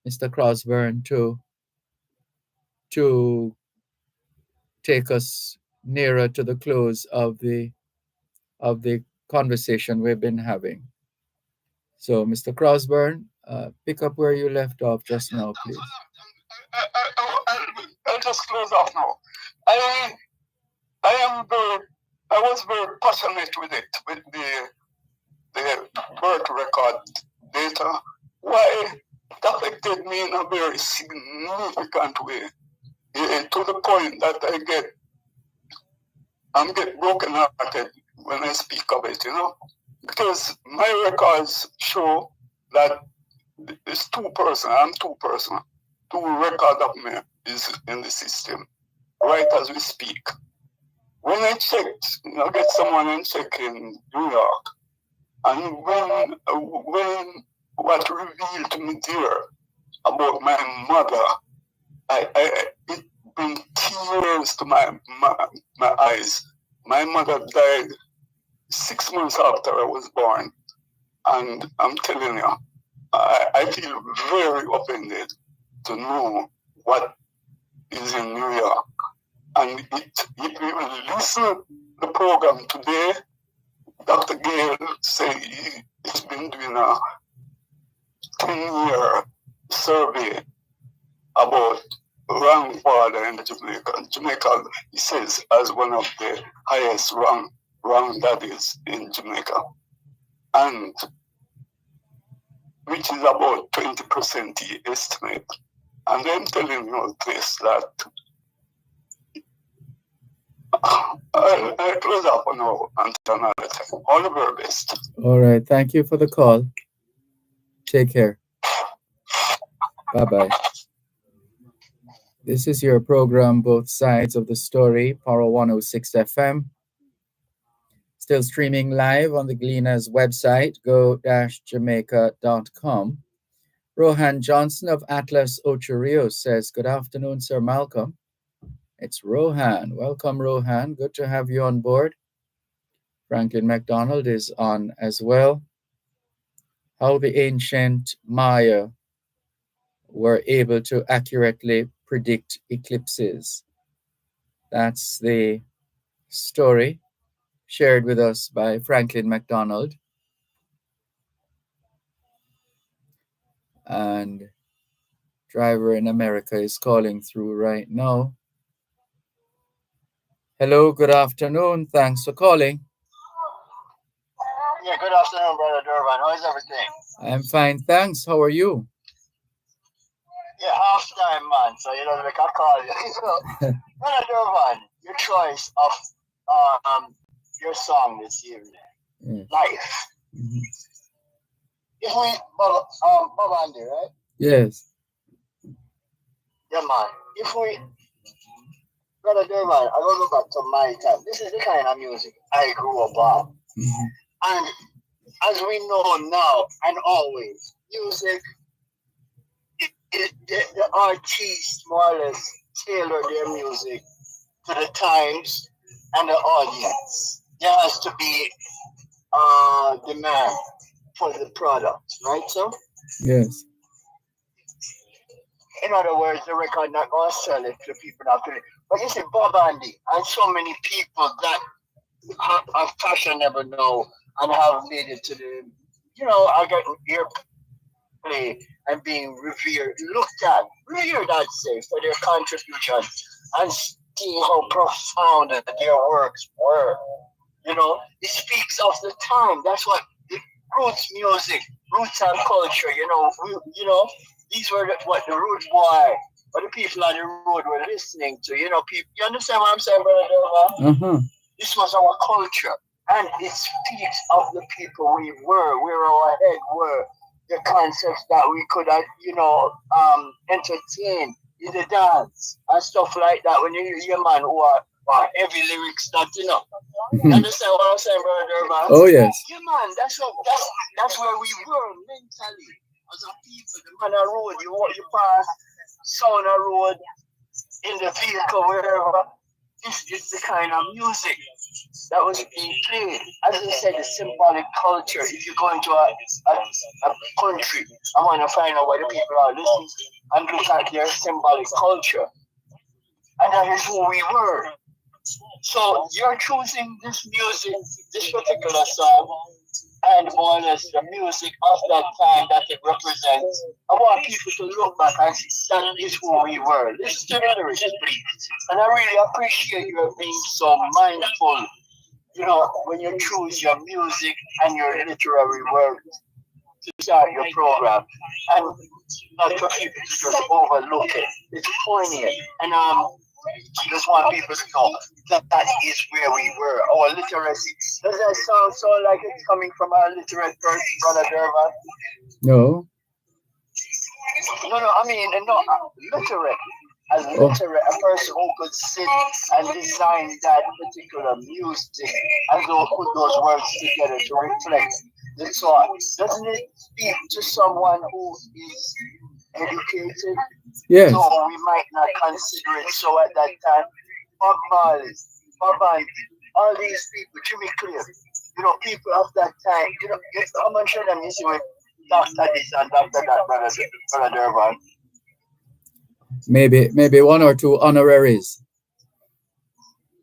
Mr. Crosburn to take us nearer to the close of the conversation we've been having. So, Mr. Crosburn, pick up where you left off just now, please. I'll just close off now. I was very passionate with it, with the birth record data. Why it affected me in a very significant way, to the point that I'm get broken-hearted when I speak of it, because my records show that It's 2%. I'm 2%. 2 record of me is in the system right as we speak. When I checked, get someone and check in New York, and when what revealed to me there about my mother, it bring tears to my eyes. My mother died 6 months after I was born, and I'm telling you, I feel very offended to know what is in New York. And if you listen to the program today, Dr. Gale said he's been doing a 10-year survey about wrong father in Jamaica. Jamaica, he says, as one of the highest wrong daddies in Jamaica. And which is about 20% he estimate. And I'm telling you this, that I'll close up now until another time. All the very best. All right. Thank you for the call. Take care. Bye-bye. This is your program, Both Sides of the Story, Power 106 FM. Still streaming live on the Gleaners website, go-jamaica.com. Rohan Johnson of Atlas Ocho Rios says, good afternoon, Sir Malcolm. It's Rohan. Welcome, Rohan. Good to have you on board. Franklin McDonald is on as well. How the ancient Maya were able to accurately predict eclipses. That's the story shared with us by Franklin McDonald. And driver in America is calling through right now. Hello, good afternoon. Thanks for calling. Yeah, good afternoon, Brother Dervan. How is everything? I'm fine, thanks. How are you? Yeah, half time, man. So you know, like I call you. Brother Dervan, your choice of your song this evening, Life. Mm-hmm. If we, Bob Andy, right? Yes. Yeah, man. If we, Brother Dervan, I don't go back to my time. This is the kind of music I grew up on. Mm-hmm. And as we know now and always, music, the artists more or less tailor their music to the times and the audience. There has to be demand for the product, right, sir? Yes. In other words, the record not going to sell it to the people not doing it. But you see, Bob Andy and so many people that have fashionable now and have made it to the, I got airplay and being revered, I'd say, for their contribution and seeing how profound their works were. It speaks of the time. That's what the roots music, roots and culture. These were what the root boy, or the people on the road were listening to. People. You understand what I'm saying, brother? Uh-huh. This was our culture, and it speaks of the people we were, where our head were, the concepts that we could, entertain in the dance and stuff like that. When you hear man who are heavy lyrics, that you understand what I'm saying, brother Dervan? Oh yes. Yeah, man, that's where we were mentally as a people. The man on road, you pass sound a road in the vehicle, wherever. This is the kind of music that was being played. As I said, the symbolic culture. If you go into a country, I want to find out why the people are listening and look at their symbolic culture. And that is who we were. So you're choosing this music, this particular song, and more or less the music of that time that it represents. I want people to look back and see that is who we were. Listen to the lyrics, please. And I really appreciate you being so mindful, when you choose your music and your literary work to start your program. And not for people to just overlook it. It's poignant. And I just want people to know that is where we were. Our literacy. Does that sound so like it's coming from a literate person, Brother Dervan? No. No, I mean, no, literate. As literate, a person who could sit and design that particular music and put those words together to reflect the thought. Doesn't it speak to someone who is educated? Yes. So we might not consider it so at that time. Bob Marley, Bob Marley, all these people, Jimmy Cliff, people of that time, how much of them you see with Dr. this and Dr. that, brother Dervan? Maybe one or two honoraries.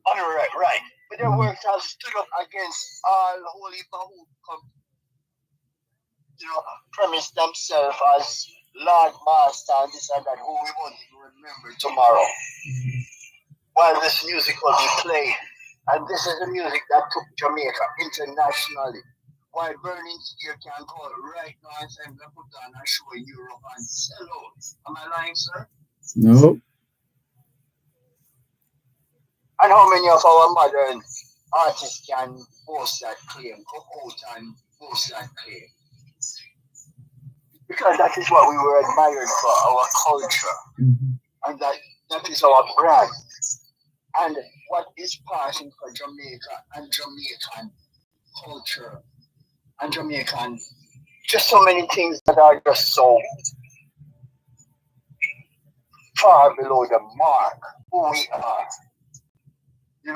Honorary, right. But their works have stood up against all holy who come, premise themselves as Lord Master and this and that, who we won't even remember tomorrow. While this music will be played. And this is the music that took Jamaica internationally. While Burning Spear can go right now and say, I'm going to put on a show in Europe and sell out. Am I lying, sir? No. And how many of our modern artists can boast that claim, go out and boast that claim? Because that is what we were admired for, our culture. And that is our brand. And what is passing for Jamaica and Jamaican culture and Jamaican, just so many things that are just so far below the mark, who we are. I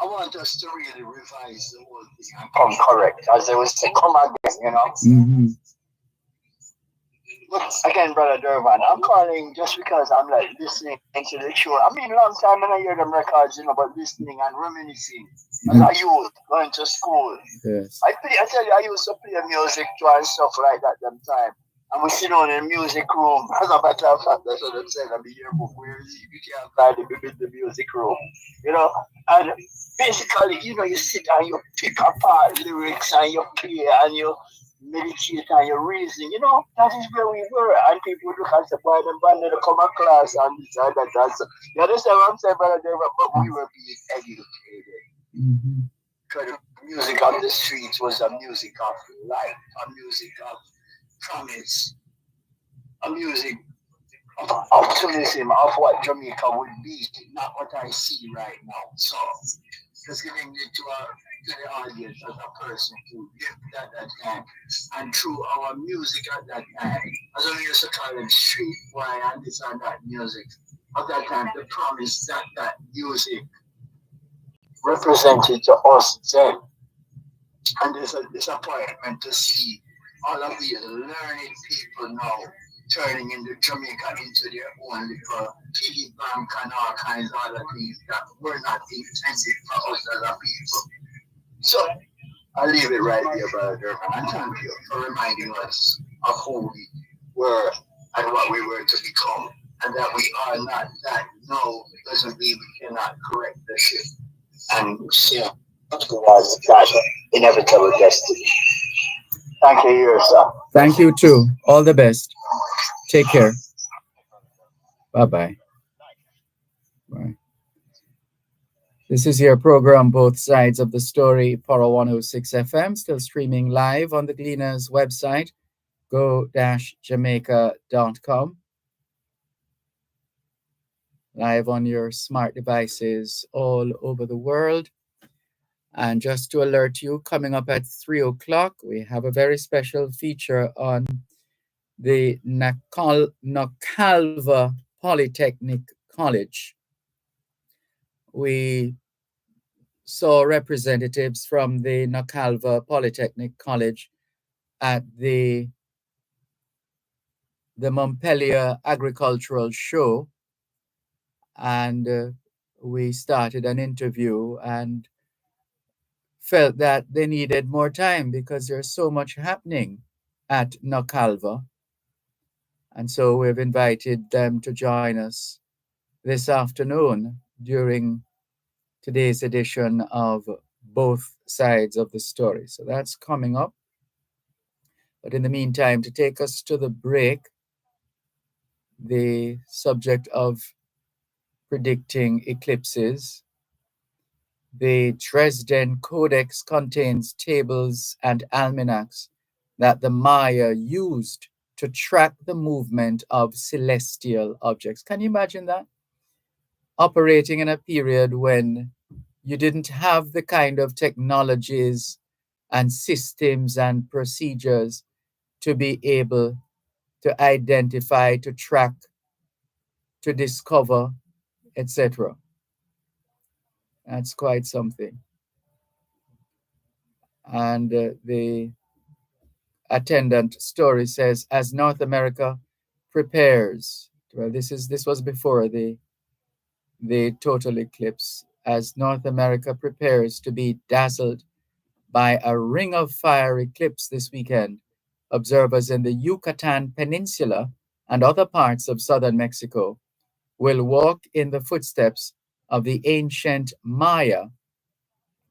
want us to really revise the whole thing and come correct, as they would say, come again, But again, brother Dervan, I'm calling just because I'm like listening to the show. I mean, long time when I hear them records, but listening and reminiscing as a youth, going to school. Yes. I tell you, I used to play music too and stuff like that them time. And we sit down in the music room. As a matter of fact, that's what I'm saying. I'm in your book. Where is it? You can't find it in the music room. And basically, you sit and you pick apart lyrics and you play and you meditate and you reason. That is where we were. And people look and say, boy, them band to come to class and this and that. You understand what I'm saying, brother David? But we were being educated. Because the music on the streets was a music of life, a music of promise, a music of optimism of what Jamaica would be, not what I see right now. So, just giving it to the audience as a person who lived at that time, and through our music at that time, as I used to call it street boy and this and that music, at that time, the promise that music represented to us then. And there's a disappointment to see all of these learned people now turning into Jamaica into their own little piggy bank and all kinds of other things that were not intended for us as a people. So I'll leave it right there, brother Dervan, and thank you for reminding us of who we were and what we were to become, and that we are not that. No, doesn't mean we cannot correct the shit and towards that inevitable destiny. Thank you, yourself. Thank you too. All the best. Take care. Bye-bye. Bye. This is your program, Both Sides of the Story, Power 106 FM, still streaming live on the Gleaners website, go-jamaica.com. Live on your smart devices all over the world. And just to alert you, coming up at 3 o'clock, we have a very special feature on the Nacalva Polytechnic College. We saw representatives from the Nacalva Polytechnic College at the Montpelier Agricultural Show, and we started an interview and felt that they needed more time because there's so much happening at Nacalva. And so we've invited them to join us this afternoon during today's edition of Both Sides of the Story. So that's coming up. But in the meantime, to take us to the break, the subject of predicting eclipses. The Dresden Codex contains tables and almanacs that the Maya used to track the movement of celestial objects. Can you imagine that? Operating in a period when you didn't have the kind of technologies and systems and procedures to be able to identify, to track, to discover, etc. That's quite something. And the attendant story says, as North America prepares, well, this was before the total eclipse, as North America prepares to be dazzled by a ring of fire eclipse this weekend, observers in the Yucatan Peninsula and other parts of southern Mexico will walk in the footsteps of the ancient Maya,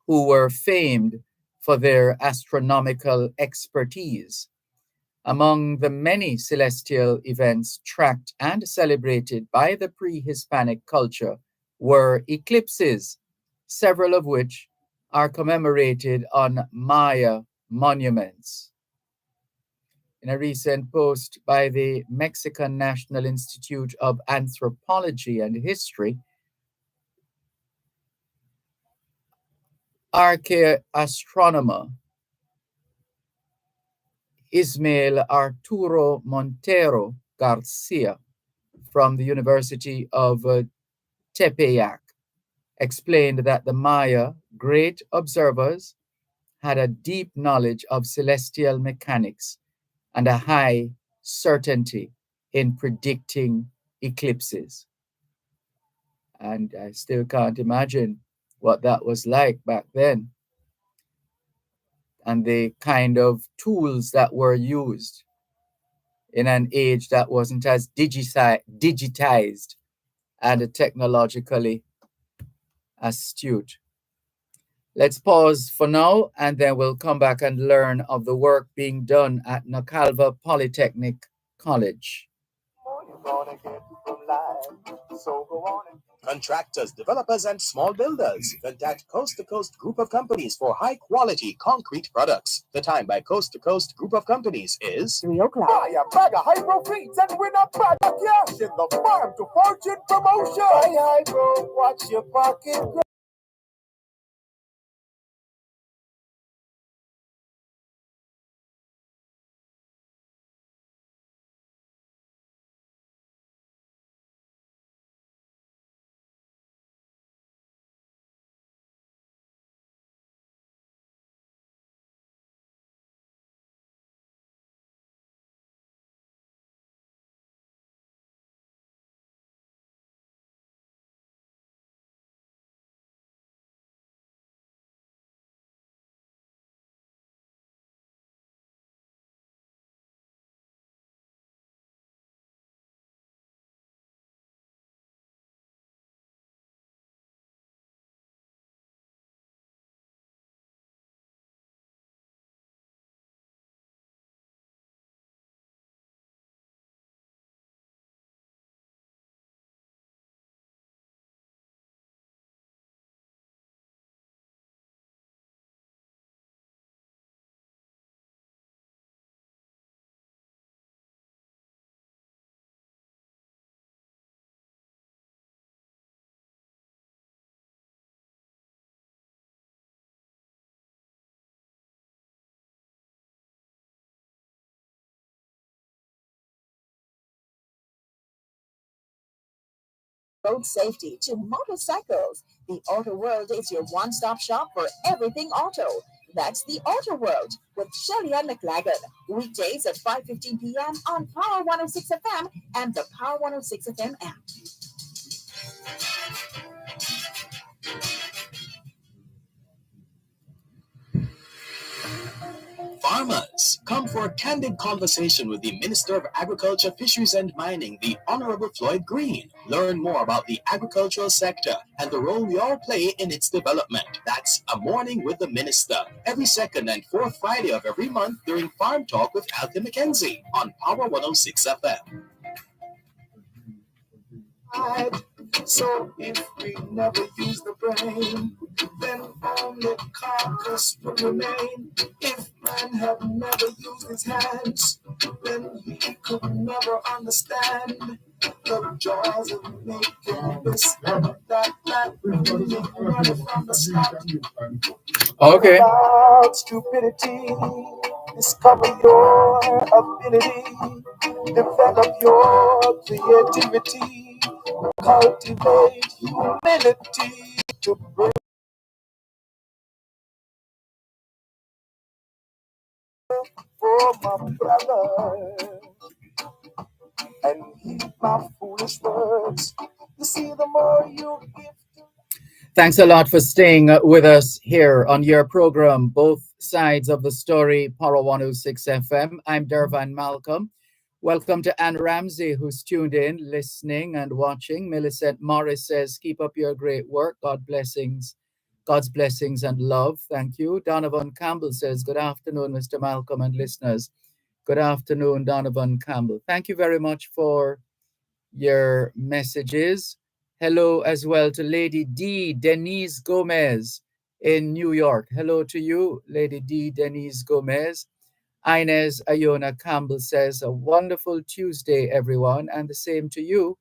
who were famed for their astronomical expertise. Among the many celestial events tracked and celebrated by the pre-Hispanic culture were eclipses, several of which are commemorated on Maya monuments. In a recent post by the Mexican National Institute of Anthropology and History, archaeoastronomer Ismael Arturo Montero Garcia from the University of Tepeyac explained that the Maya, great observers, had a deep knowledge of celestial mechanics and a high certainty in predicting eclipses. And I still can't imagine what that was like back then, and the kind of tools that were used in an age that wasn't as digitized and technologically astute. Let's pause for now, and then we'll come back and learn of the work being done at Nacalva Polytechnic College. Contractors, developers, and small builders. Contact Coast to Coast Group of Companies for high-quality concrete products. The time by Coast to Coast Group of Companies is 3 o'clock. Buy a bag of Hydro Feeds and win a bag of cash in the Farm to Fortune promotion. Buy Hydro, watch your pocket grow. Road safety to motorcycles. The Auto World is your one-stop shop for everything auto. That's the Auto World with Shelly and McLagan. Weekdays at 5:15 p.m. on Power 106 FM and the Power 106 FM app. Farmers, come for a candid conversation with the Minister of Agriculture, Fisheries and Mining, the Honorable Floyd Green. Learn more about the agricultural sector and the role we all play in its development. That's A Morning with the Minister, every second and fourth Friday of every month during Farm Talk with Alton McKenzie on Power 106 FM. So if we never use the brain, then only carcass will remain. If man had never used his hands, then he could never understand the joys of making this and that money from the start. Okay. About stupidity, discover your ability, develop your creativity, cultivate humility to bring for my brother and heed my foolish words. You see, the more you give to Thanks a lot for staying with us here on your program, Both Sides of the Story, Power 106 FM. I'm Dervan Malcolm. Welcome to Anne Ramsey, who's tuned in, listening and watching. Millicent Morris says, keep up your great work. God's blessings and love. Thank you. Donovan Campbell says, good afternoon, Mr. Malcolm and listeners. Good afternoon, Donovan Campbell. Thank you very much for your messages. Hello as well to Lady D. Denise Gomez in New York. Hello to you, Lady D. Denise Gomez. Inez Ayona Campbell says, a wonderful Tuesday, everyone, and the same to you,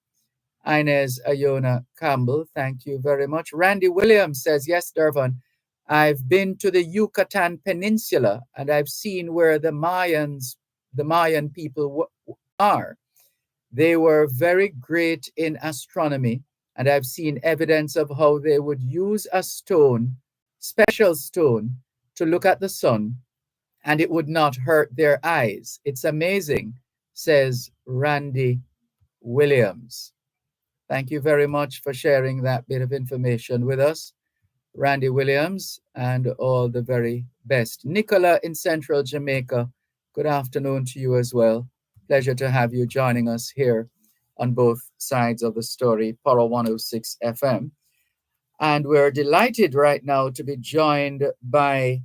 Inez Ayona Campbell. Thank you very much. Randy Williams says, yes, Dervan, I've been to the Yucatan Peninsula and I've seen where the Mayan people are. They were very great in astronomy, and I've seen evidence of how they would use a stone, special stone, to look at the sun, and it would not hurt their eyes. It's amazing, says Randy Williams. Thank you very much for sharing that bit of information with us, Randy Williams, and all the very best. Nicola in Central Jamaica, good afternoon to you as well. Pleasure to have you joining us here on Both Sides of the Story, Power 106 FM. And we're delighted right now to be joined by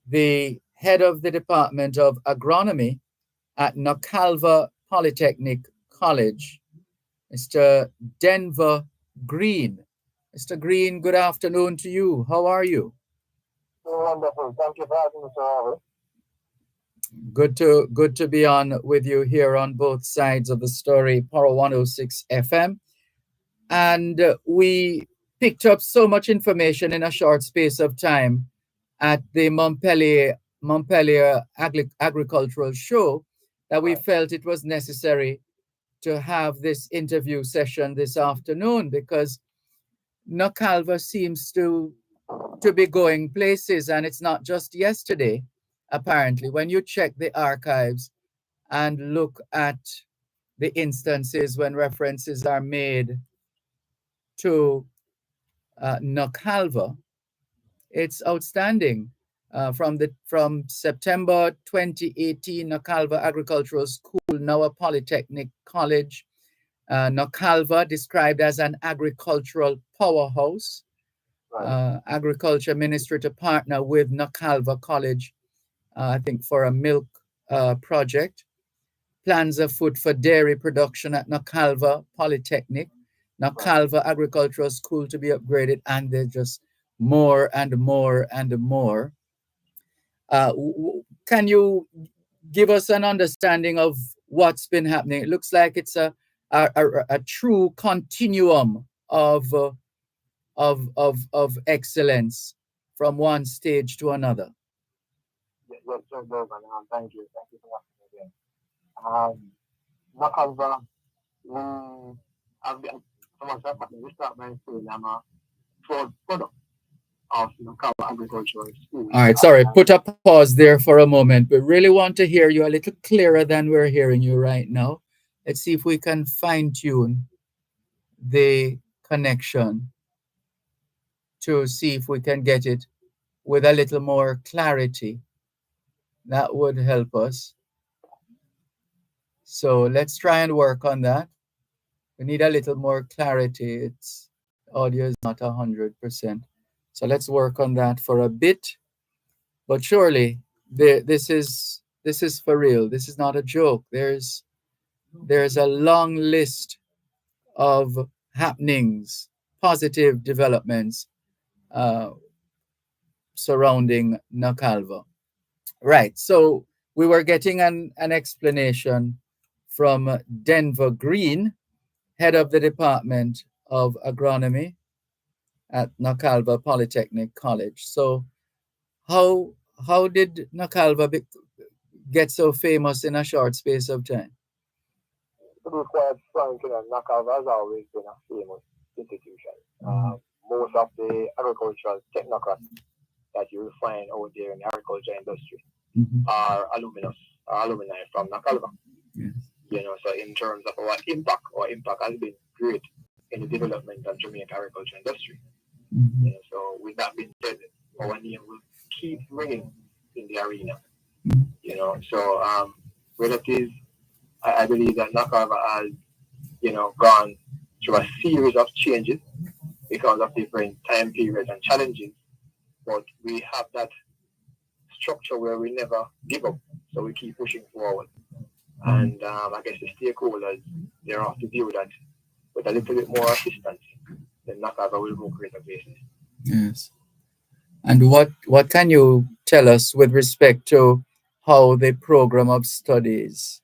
the head of the Department of Agronomy at Nocalva Polytechnic College, Mr. Denver Green. Mr. Green, good afternoon to you. How are you? Wonderful. Thank you for having me, Sir. Good to be on with you here on Both Sides of the Story, Power 106 FM. And we picked up so much information in a short space of time at the Montpellier Agricultural Show that we felt it was necessary to have this interview session this afternoon, because Nocalva seems to be going places, and it's not just yesterday. Apparently, when you check the archives and look at the instances when references are made to Nocalva, it's outstanding. From September 2018, Nocalva Agricultural School, now a Polytechnic College. Nocalva described as an agricultural powerhouse. Agriculture Ministry to partner with Nocalva College, I think, for a milk project. Plans afoot for dairy production at Nocalva Polytechnic, Nocalva Agricultural School to be upgraded, and there's just more and more and more. Can you give us an understanding of what's been happening? It looks like it's a true continuum of excellence from one stage to another. Yes, sir, Dervan. Thank you. Thank you for having me again. Nocalva, I've got so much happening. We start by saying I'm a fraud product of Nocalva Agricultural School. All right, sorry, put a pause there for a moment. We really want to hear you a little clearer than we're hearing you right now. Let's see if we can fine tune the connection to see if we can get it with a little more clarity. That would help us. So let's try and work on that. We need a little more clarity. It's audio is not 100%. So let's work on that for a bit. But surely this is for real. This is not a joke. There's a long list of happenings, positive developments surrounding Nocalva. Right. So we were getting an explanation from Denver Green, head of the Department of Agronomy at Nakalva Polytechnic College. So how did Nakalva get so famous in a short space of time? To be quite frank, Nakalva has always been a famous institution. Most of the agricultural technocrats that you will find out there in the agriculture industry are alumni from Nakalva. Yes. So in terms of our impact has been great in the development of Jamaica agriculture industry. So with that being said, our name will keep ringing in the arena. So whether it is, I believe that Nakalva has, gone through a series of changes because of different time periods and challenges, but we have that structure where we never give up, so we keep pushing forward. And I guess the stakeholders, they're off to view that with a little bit more assistance, then Nakalva will go greater places. Yes. And what can you tell us with respect to how the program of studies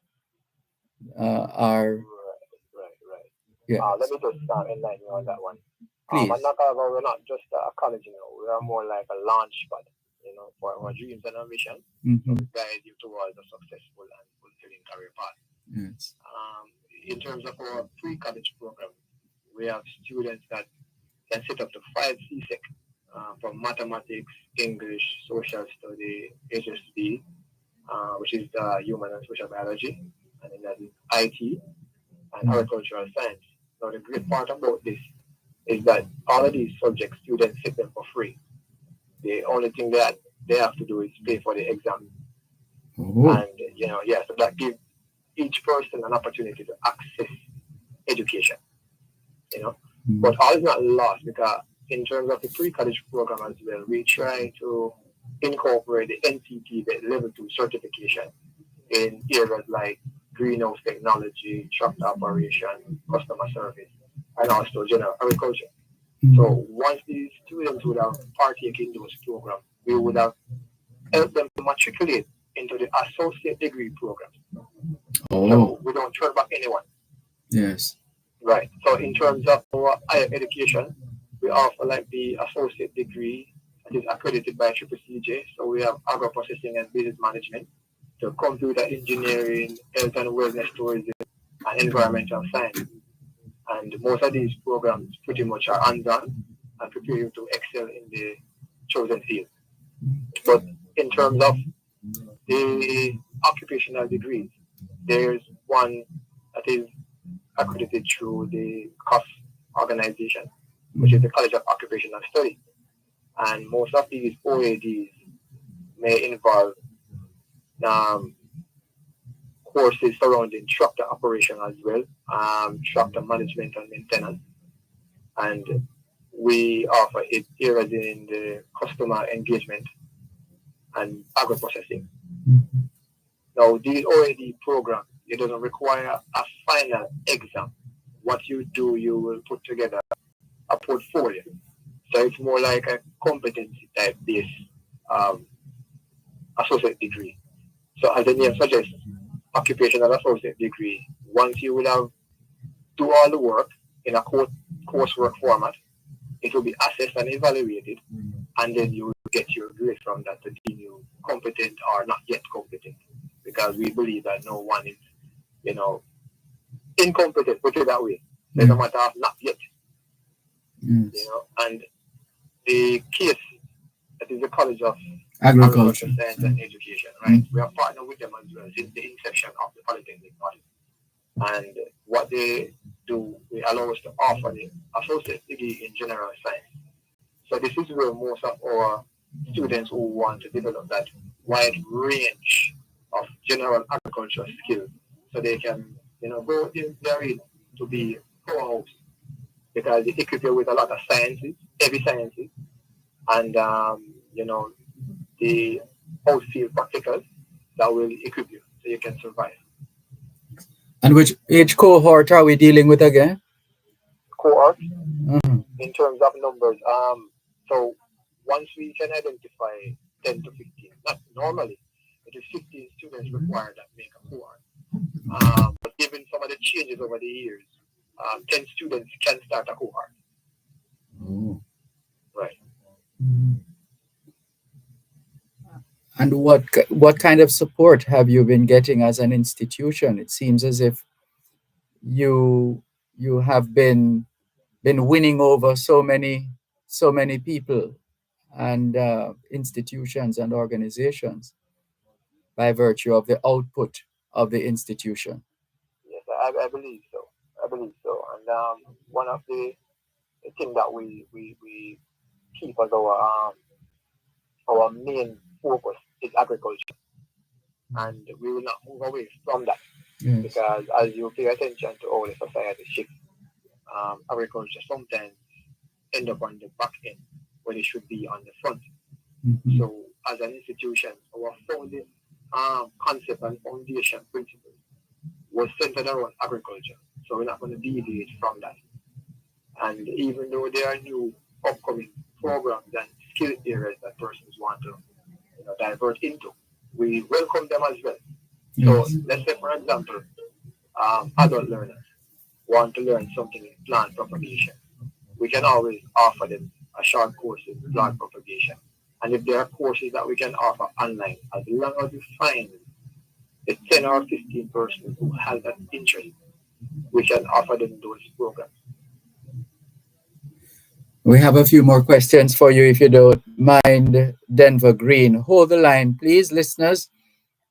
are? Right. Yes. Let me just enlighten you on that one. Please. At Nakalva, we're not just a college, we are more like a launch pad, for our dreams and our mission to guide you towards a successful and fulfilling career path. Yes. In terms of our pre-college program, we have students that can sit up to 5 CSEC from mathematics, English, social study, HSB, which is human and social biology, and then that is IT and agricultural science. Now the great part about this is that all of these subjects students sit them for free. The only thing that they have to do is pay for the exam. And so that gives each person an opportunity to access education. But all is not lost, because in terms of the pre-college program as well, we try to incorporate the NCT, the level 2 certification, in areas like greenhouse technology, tractor operation, customer service, and also general agriculture. So once these students would have partaken in those programs, we would have helped them to matriculate into the associate degree programs. So we don't turn back anyone. Yes. Right. So in terms of our higher education, we offer like the associate degree that is accredited by CCCJ. So we have agro-processing and business management, to computer engineering, health and wellness tourism, and environmental science. And most of these programs pretty much are hands-on and prepare you to excel in the chosen field. But in terms of the occupational degrees, there's one that is accredited through the COS organization, which is the College of Occupational Study. And most of these OADs may involve courses surrounding tractor operation as well, tractor management and maintenance. And we offer it areas in the customer engagement and agro-processing. Now, these OAD programs, it doesn't require a final exam. What you do, you will put together a portfolio. So it's more like a competency type based associate degree. So as the name suggests, occupational associate degree, once you will have do all the work in a coursework format, it will be assessed and evaluated, and then you will get your grade from that to deem you competent or not yet competent. Because we believe that no one is, incompetent, put it that way. There's a matter of not yet. And the case, that is the College of Agriculture, Science and Education, right? We have partnered with them as well since the inception of the Polytechnic College. And what they do, they allow us to offer the associate degree in general science. So this is where most of our students who want to develop that wide range of general agricultural skills, so they can, go in there to be powerhouse, because they equip you with a lot of sciences, heavy sciences, and the outfield practicals that will equip you so you can survive. And which age cohort are we dealing with again? Cohort, in terms of numbers, so once we can identify 10 to 15, not normally, it is 15 students required that make a cohort. But given some of the changes over the years, 10 students can start a cohort. Right. And what kind of support have you been getting as an institution? It seems as if you have been winning over so many people and institutions and organizations by virtue of the output of the institution. Yes, I believe so. I believe so. And one of the things that we keep as our main focus is agriculture, and we will not move away from that. Yes. Because as you pay attention to how the society shifts, agriculture sometimes end up on the back end when it should be on the front. Mhm. So as an institution, our founding concept and foundation principle was centered around agriculture. So we're not going to deviate from that. And even though there are new upcoming programs and skill areas that persons want to divert into, we welcome them as well. So Yes. let's say, for example, adult learners want to learn something in plant propagation. We can always offer them a short course in plant propagation. And if there are courses that we can offer online, as long as we find the 10 or 15 persons who have that interest, we can offer them those programs. We have a few more questions for you if you don't mind, Denver Green. Hold the line, please, listeners.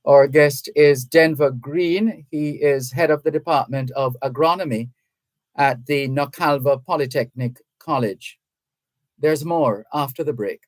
Our guest is Denver Green. He is head of the Department of Agronomy at the Nocalva Polytechnic College. There's more after the break.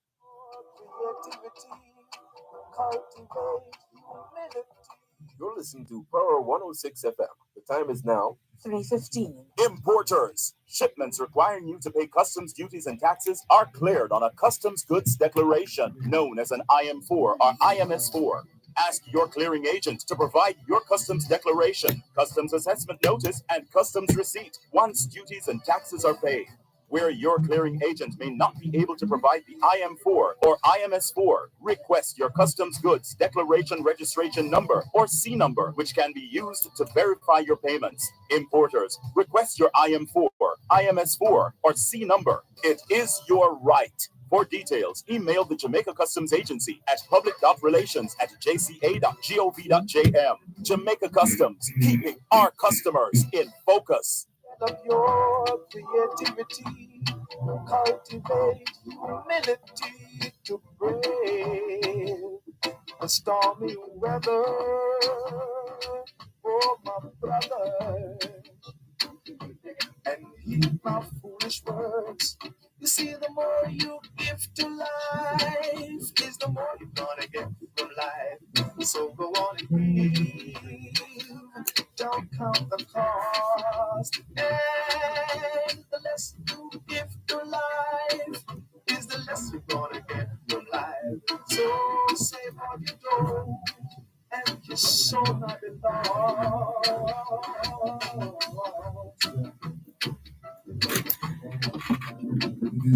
You're listening to Power 106 FM. The time is now 3:15. Importers. Shipments requiring you to pay customs duties and taxes are cleared on a customs goods declaration known as an IM4 or IMS4. Ask your clearing agent to provide your customs declaration, customs assessment notice, and customs receipt once duties and taxes are paid. Where your clearing agent may not be able to provide the IM4 or IMS4, request your customs goods declaration registration number or C number, which can be used to verify your payments. Importers, request your IM4, IMS4, or C number. It is your right. For details, email the Jamaica Customs Agency at public.relations@jca.gov.jm. Jamaica Customs, keeping our customers in focus. Of your creativity, cultivate humility to brave the stormy weather. Oh, my brother, and heed my foolish words. You see, the more you give to life, is the more you're gonna get from life. So go on and give. Don't count the cost. And the less you give to life, is the less you're gonna get from life. So save all you do, and your soul not be lost.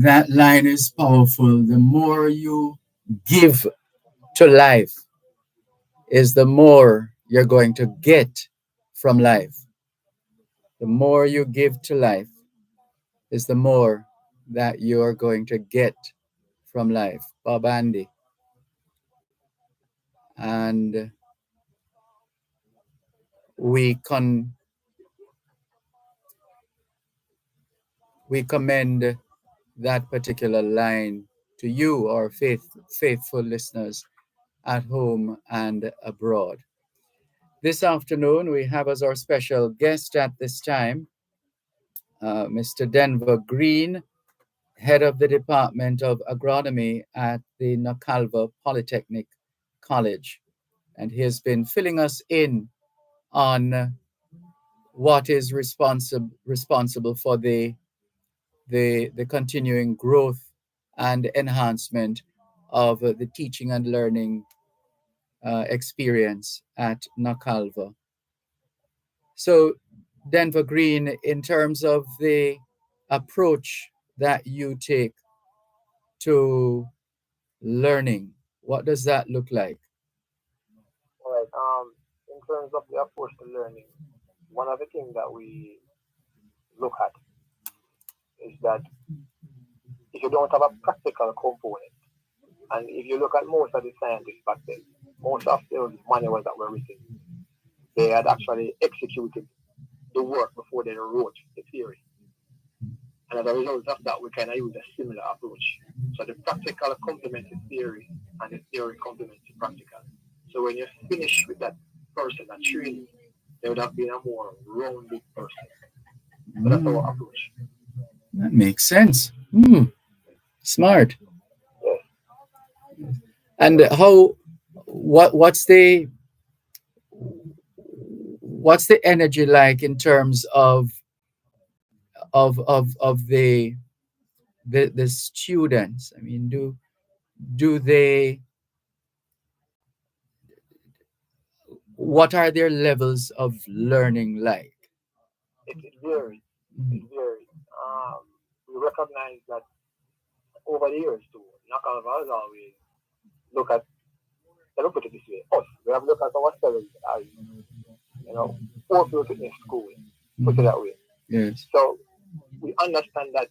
That line is powerful. The more you give to life is the more you're going to get from life. The more you give to life is the more that you're going to get from life. Bob Andy. And we commend that particular line to you, our faithful listeners at home and abroad. This afternoon, we have as our special guest at this time, Mr. Denver Green, head of the Department of Agronomy at the Nocalva Polytechnic College. And he has been filling us in on what is responsible for the continuing growth and enhancement of the teaching and learning experience at Nocalva. So, Denver Green, in terms of the approach that you take to learning, what does that look like? In terms of the approach to learning, one of the things that we look at is that if you don't have a practical component, and if you look at most of the scientists back then, most of those manuals that were written, they had actually executed the work before they wrote the theory. And as a result of that, we kind of use a similar approach. So the practical complements the theory, and the theory complements the practical. So when you finish with that person, that training, they would have been a more rounded person. So that's our approach. That makes sense. Smart. Yes. And what's the energy like in terms of the students? I mean, do they, what are their levels of learning like? It varies. It varies. We recognize that over the years too, Nakalva has always look at, let me put it this way, us, we have looked at ourselves as, poor people in school, put it that way. Yes. So we understand that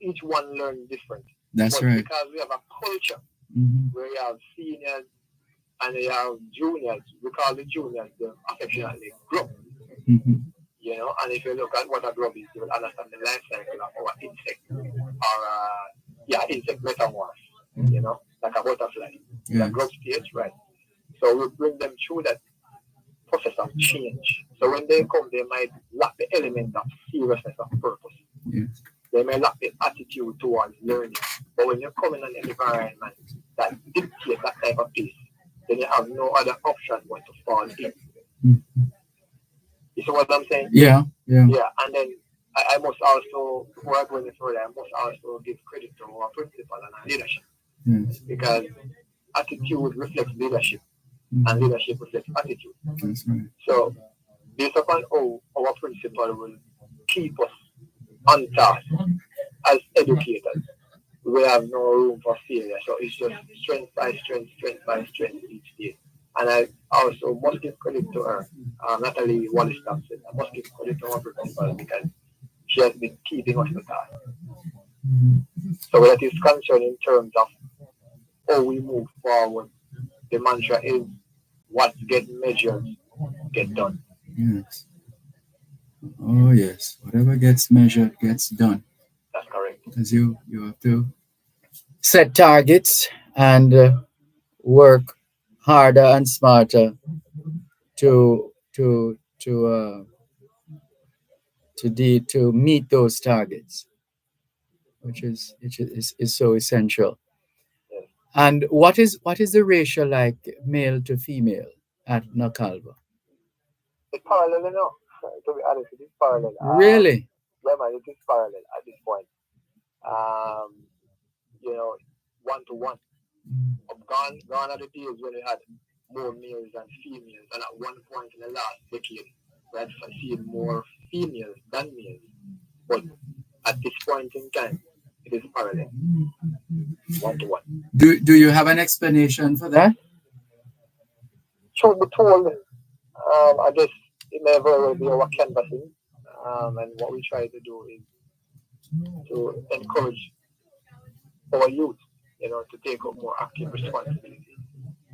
each one learns different. That's but right. Because we have a culture where you have seniors and you have juniors, we call the juniors the affectionately grub. And if you look at what a grub is, you will understand the life cycle of our insect or insect metamorphs, like a butterfly. Yes. The grub stage, right? So we bring them through that process of change. So when they come, they might lack the element of seriousness of purpose. Yes. They may lack the attitude towards learning. But when you come in an environment that dictates that type of pace, then you have no other option but to fall in. You see what I'm saying? Yeah. And then I must also, before I go any further, I must also give credit to our principal and our leadership. Yes. Because attitude reflects leadership, and leadership reflects attitude. That's right. So, based upon how our principal will keep us on task as educators, we have no room for failure. So it's just strength by strength each day. And I also must give credit to her, Natalie Wallace Thompson. I must give credit to our principal because she has been keeping us to task. So when it is concerned in terms of how we move forward, the mantra is what gets measured, get done. Yes. Oh yes. Whatever gets measured gets done. That's correct. Because you have to set targets and work harder and smarter to meet those targets, which is so essential. Yes. And what is the ratio like male to female at Nakalva? It's parallel enough. To be honest, it is parallel. Really? Yeah, man, it is parallel at this point. 1-to-1. Gone are the days when we had more males than females, and at one point in the last decade, we had seen more females than males. But at this point in time, it is parallel. 1-to-1. Do you have an explanation for that? Truth be told, I guess it may very well be our canvassing, and what we try to do is to encourage our youth, to take up more active responsibility.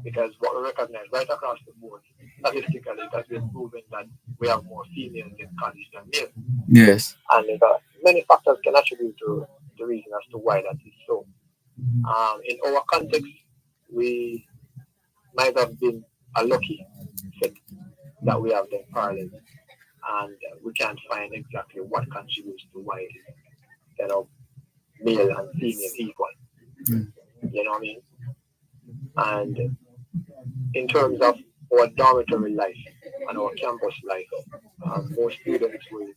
Because what we recognize right across the board, statistically, it has been proven that we have more females in college than males. Yes. And many factors can attribute to the reason as to why that is so. In our context, we might have been a lucky set that we have them parallel, and we can't find exactly what contributes to why it is, male and female equal. You know what I mean? And in terms of our dormitory life and our campus life, most students will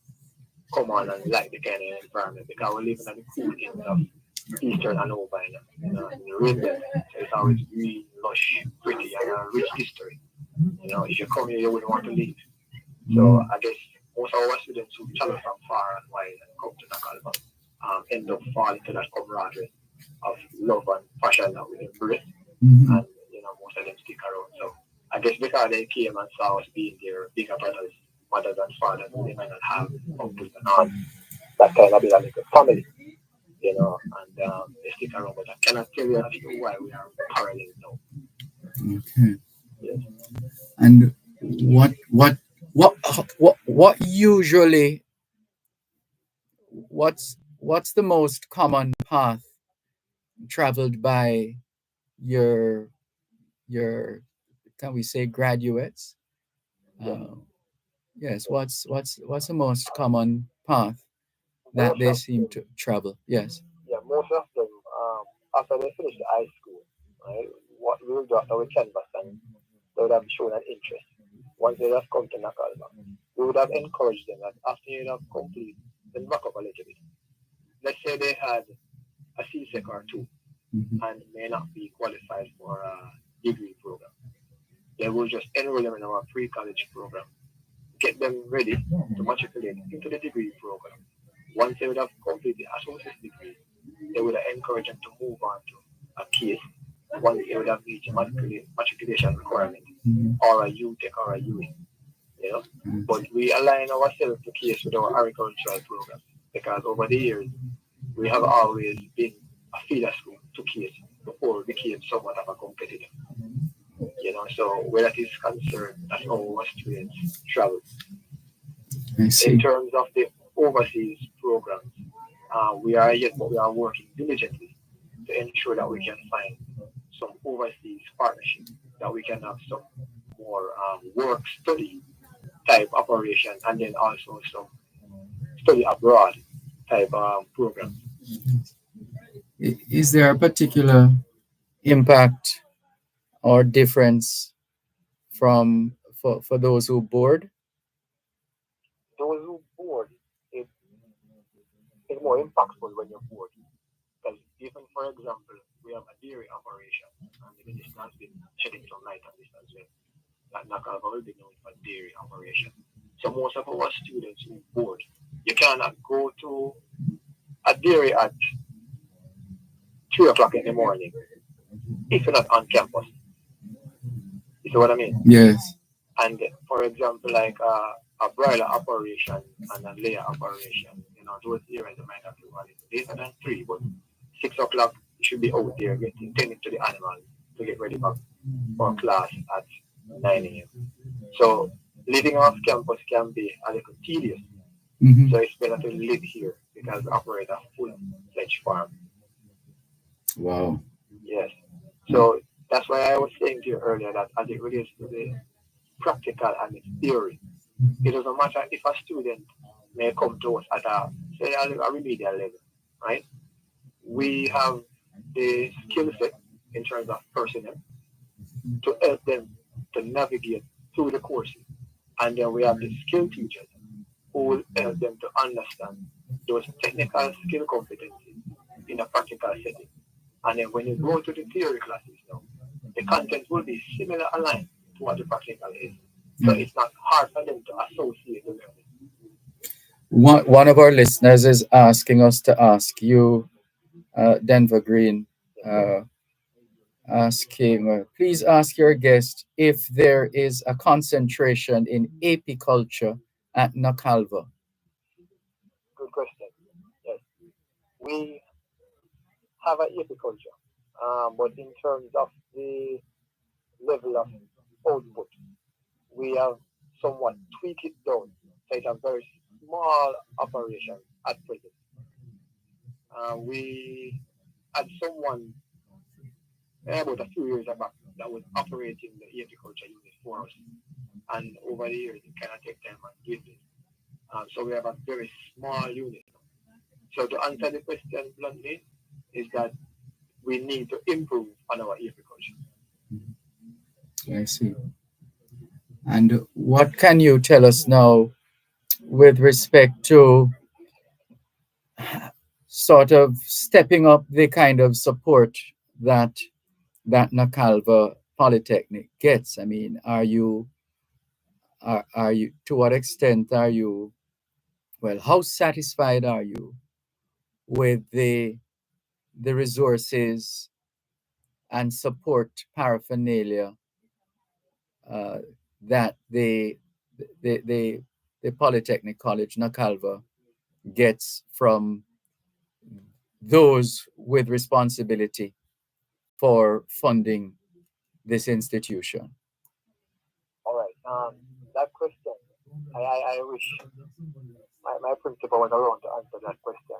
come on and like the kind of environment because we're living at the cool end of Eastern Hanover, in the rainbelt. So it's always green, lush, pretty, and a rich history. If you come here, you wouldn't want to leave. So I guess most of our students who travel from far and wide and come to Nakalva end up falling to that camaraderie of love and passion that we embrace. And most of them stick around. So I guess because they came and saw us being their bigger brothers, mothers and fathers, they might not have uncles and aunts. That kind of be like a family, you know, and they stick around. But I cannot tell you as to why we are quarreling now. Okay. Yes. And what usually what's the most common path traveled by your your can we say graduates? Uh, yes. What's the most common path that Most they of seem them, to travel? Yes. yeah, most of them, after they finish the high school, right, what we will do after we canvas and they would have shown an interest. Once they have come to Nakalma, we would have encouraged them that after you have completed, then back up a little bit. Let's say they had a CSEC or two Mhm. and may not be qualified for a degree program. They will just enroll them in our pre-college program, get them ready to matriculate into the degree program. Once they would have completed the associate degree, they would encourage them to move on to a case once they would have reached a matriculation requirement Mhm. or a UTech or a UE, you know. But we align ourselves to case with our agricultural program because over the years we have always been a feeder school to case before we became somewhat of a competitor. You know, so where that is concerned, that's how our students travel. I In see. terms of the overseas programs, we are yet, but we are working diligently to ensure that we can find some overseas partnership, that we can have some more work study type operation, and then also some study abroad type program. Is there a particular impact or difference from for those who board? Those who board, it is more impactful when you're board. Because even, for example, we have a dairy operation, and the minister has been shedding some light on this as well. That Nakalva will be known for dairy operation. So most of our students who board, you cannot go to a dairy at 3 o'clock in the morning if you're not on campus. You see what I mean? Yes. And for example, like a broiler operation and a layer operation, you know, those areas they might have to run it later than 3, but 6 o'clock you should be out there getting tending to the animals to get ready for class at 9 a.m. So living off campus can be a little tedious. Hmm. So it's better to live here because we operate a full-fledged farm. Wow. Yes. So that's why I was saying to you earlier that as it relates to the practical and its theory, it doesn't matter if a student may come to us at say a remedial level, right? We have the skill set in terms of personnel to help them to navigate through the courses. And then we have the skill teachers who will help them to understand those technical skill competencies in a practical setting. And then when you go to the theory classes now, the content will be similar aligned to what the practical is. So it's not hard for them to associate the learning. One of our listeners is asking us to ask you, Denver Green, uh, asking, please ask your guest if there is a concentration in apiculture at Nakalva. Good question. Yes, we have an apiculture, but in terms of the level of output, we have somewhat tweaked it down. So it's a very small operation at present. We had someone about a few years back that was operating the apiculture unit for us. And over the years, it kind of take time and give it. So we have a very small unit. So to answer the question bluntly, is that we need to improve on our apiculture. I see. And what can you tell us now with respect to sort of stepping up the kind of support that Nakalva Polytechnic gets? I mean, are you to what extent are you well, how satisfied are you with the resources and support paraphernalia that the Polytechnic College Nakalva gets from those with responsibility for funding this institution? All right. That question, I wish my principal was around to answer that question.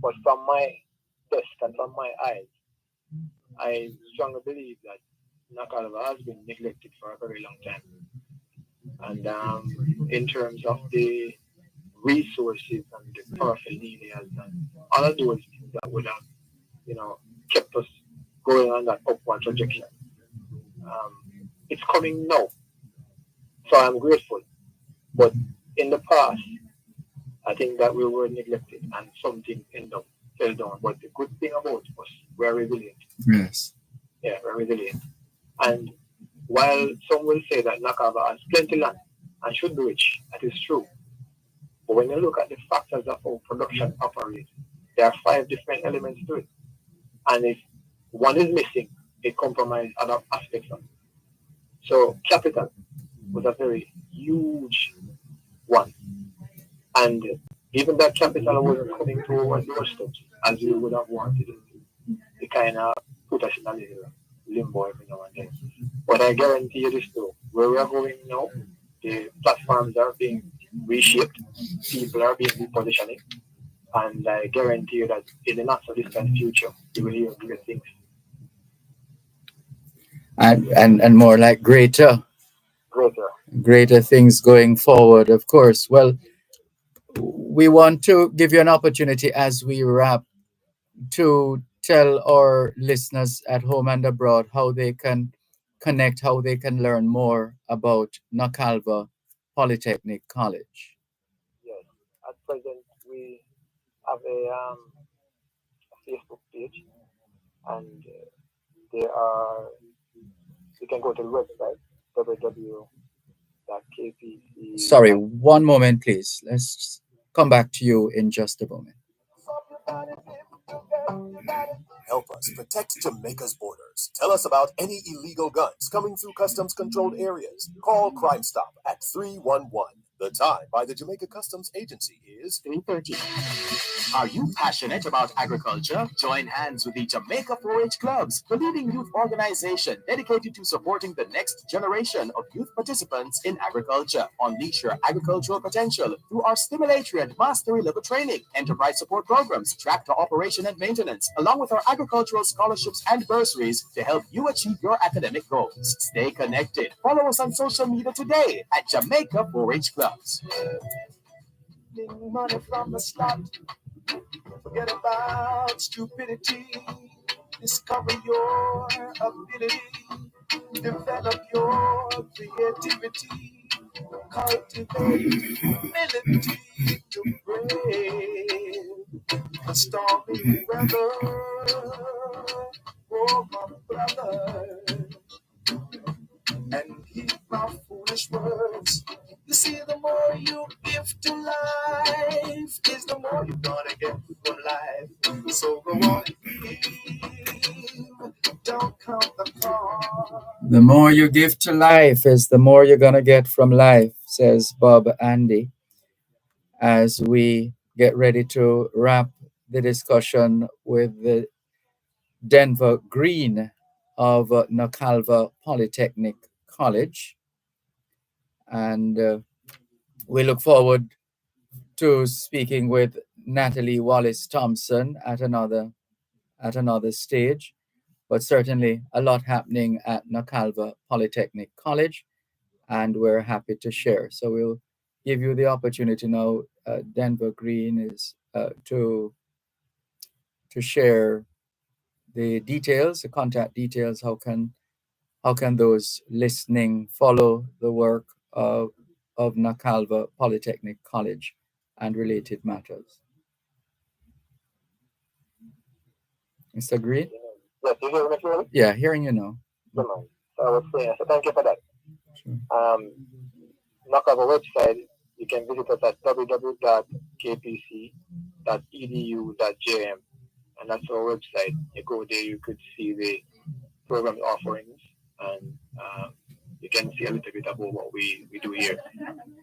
But from my desk and from my eyes, I strongly believe that Nakalva has been neglected for a very long time. And in terms of the resources and the paraphernalia and all of those things that would have, kept us going on that upward trajectory. It's coming now. So I'm grateful. But in the past, I think that we were neglected and something fell down. But the good thing about us, we're resilient. Yes. Yeah, we're resilient. And while some will say that Nakaba has plenty land and should be rich, that is true. But when you look at the factors of how production operates, there are 5 different elements to it. And if one is missing, it compromises other aspects of it. So capital was a very huge one. And even that capital wasn't coming to our doorsteps as we would have wanted it. It kind of put us in a little limbo every now and then. But I guarantee you this though, where we are going now, the platforms are being reshaped, people are being repositioning, and I guarantee you that in the not so distant future, you will hear great things. And more like greater things going forward, of course. Well, we want to give you an opportunity as we wrap to tell our listeners at home and abroad how they can connect, how they can learn more about Nakalva Polytechnic College. Yes, at present we have a Facebook page, and you can go to the website www.kpc. Sorry, one moment, please. Let's come back to you in just a moment. Help us protect Jamaica's borders. Tell us about any illegal guns coming through customs-controlled areas. Call Crime Stop at 311. The time by the Jamaica Customs Agency is 3:30. Are you passionate about agriculture? Join hands with the Jamaica 4-H Clubs, the leading youth organization dedicated to supporting the next generation of youth participants in agriculture. Unleash your agricultural potential through our stimulatory and mastery level training, enterprise support programs, tractor operation and maintenance, along with our agricultural scholarships and bursaries to help you achieve your academic goals. Stay connected. Follow us on social media today at Jamaica 4-H Clubs. money from the start. Forget about stupidity. Discover your ability. Develop your creativity. Cultivate ability to brave the stormy weather. Oh, my brother. And heed my foolish words. You see, the more you give to life, is the more you're gonna get from life. So go on and give. Don't count the cost. The more you give to life is the more you're going to get from life, says Bob Andy, as we get ready to wrap the discussion with the Denver Green of Nakalva Polytechnic College. And we look forward to speaking with Natalie Wallace Thompson at another stage. But certainly a lot happening at Nakalva Polytechnic College, and we're happy to share. So we'll give you the opportunity now, Denver Green, is to share the details, the contact details. How can those listening follow the work of Nakalva Polytechnic College and related matters? Mr. Green? Yes, you hear me clearly? Yeah, hearing you now. So I was saying, so thank you for that. Sure. Nakalva website, you can visit us at www.kpc.edu.jm, and that's our website. You go there, you could see the program offerings, and you can see a little bit about what we do here.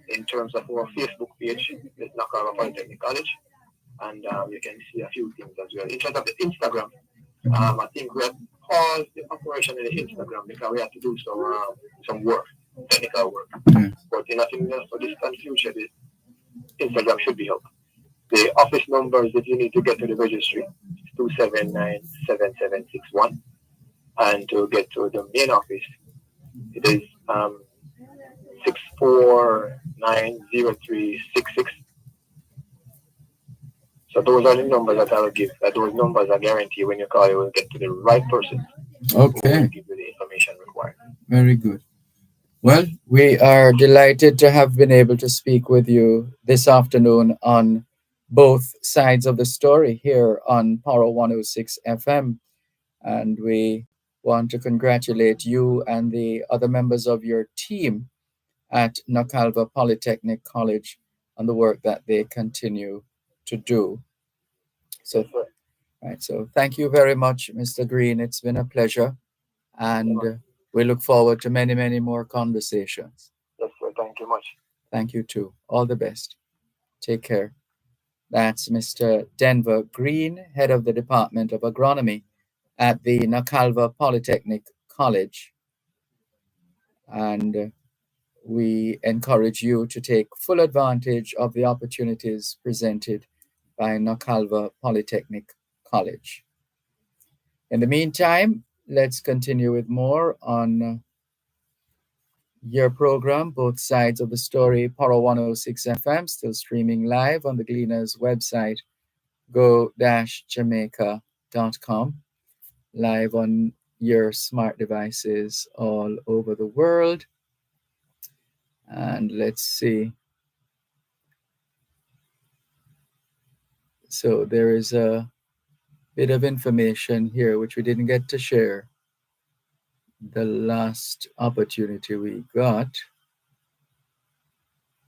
In terms of our Facebook page, it's Nakara Polytechnic College, and you can see a few things as well. In terms of the Instagram, I think we have paused the operation in the Instagram because we have to do some work, technical work. But in a for distant future, the Instagram should be up. The office numbers that you need to get to the registry is 279-7761. And to get to the main office, it is 6490366. So those are the numbers that I will give. Those numbers I guarantee when you call, you will get to the right person. Okay. Who will give you the information required. Very good. Well, we are delighted to have been able to speak with you this afternoon on both sides of the story here on Power 106 FM. And we want to congratulate you and the other members of your team at Nakalva Polytechnic College on the work that they continue to do. So, right. So thank you very much, Mr. Green. It's been a pleasure. And we look forward to many, many more conversations. Yes, sir. Thank you much. Thank you too. All the best. Take care. That's Mr. Denver Green, head of the Department of Agronomy at the Nakalva Polytechnic College. And we encourage you to take full advantage of the opportunities presented by Nakalva Polytechnic College. In the meantime, let's continue with more on your program, Both Sides of the Story, Power 106 FM, still streaming live on the Gleaners website, go-jamaica.com, live on your smart devices all over the world. And let's see. So there is a bit of information here which we didn't get to share the last opportunity we got,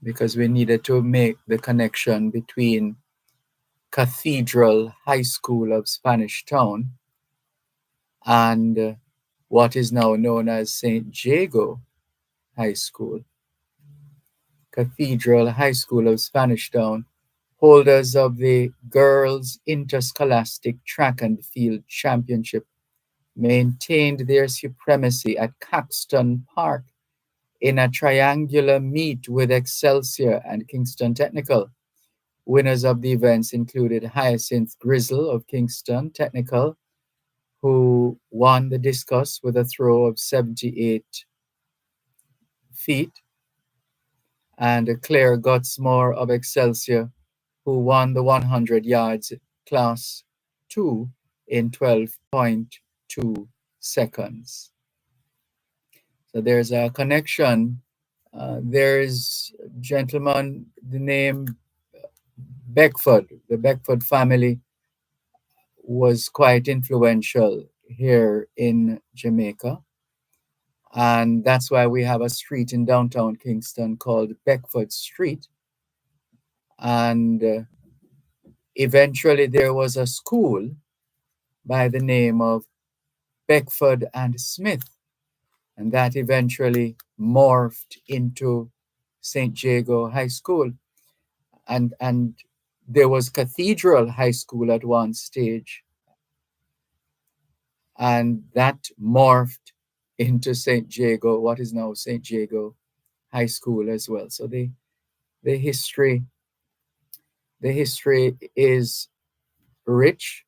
because we needed to make the connection between Cathedral High School of Spanish Town and what is now known as St. Jago High School. Cathedral High School of Spanish Town, holders of the Girls Interscholastic Track and Field Championship, maintained their supremacy at Caxton Park in a triangular meet with Excelsior and Kingston Technical. Winners of the events included Hyacinth Grizzle of Kingston Technical, who won the discus with a throw of 78 feet, and Claire Gutsmore of Excelsior, who won the 100 yards class 2 in 12.2 seconds. So there's a connection. There's a gentleman, the name Beckford. The Beckford family was quite influential here in Jamaica. And that's why we have a street in downtown Kingston called Beckford Street. And eventually there was a school by the name of Beckford and Smith. And that eventually morphed into St. Jago High School. And there was Cathedral High School at one stage. And that morphed into St. Jago, what is now St. Jago High School as well. So the history is rich,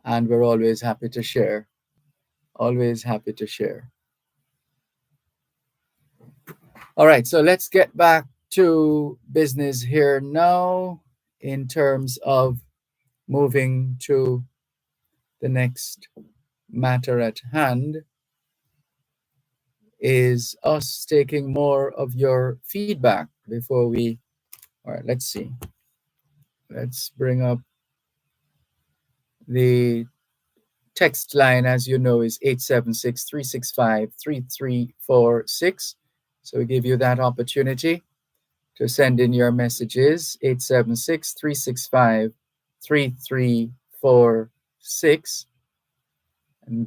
and we're always happy to share. Always happy to share. All right, so let's get back to business here now in terms of moving to the next matter at hand. Is us taking more of your feedback before we, all right, let's see. Let's bring up the text line, as you know, is 876-365-3346. So we give you that opportunity to send in your messages, 876-365-3346. And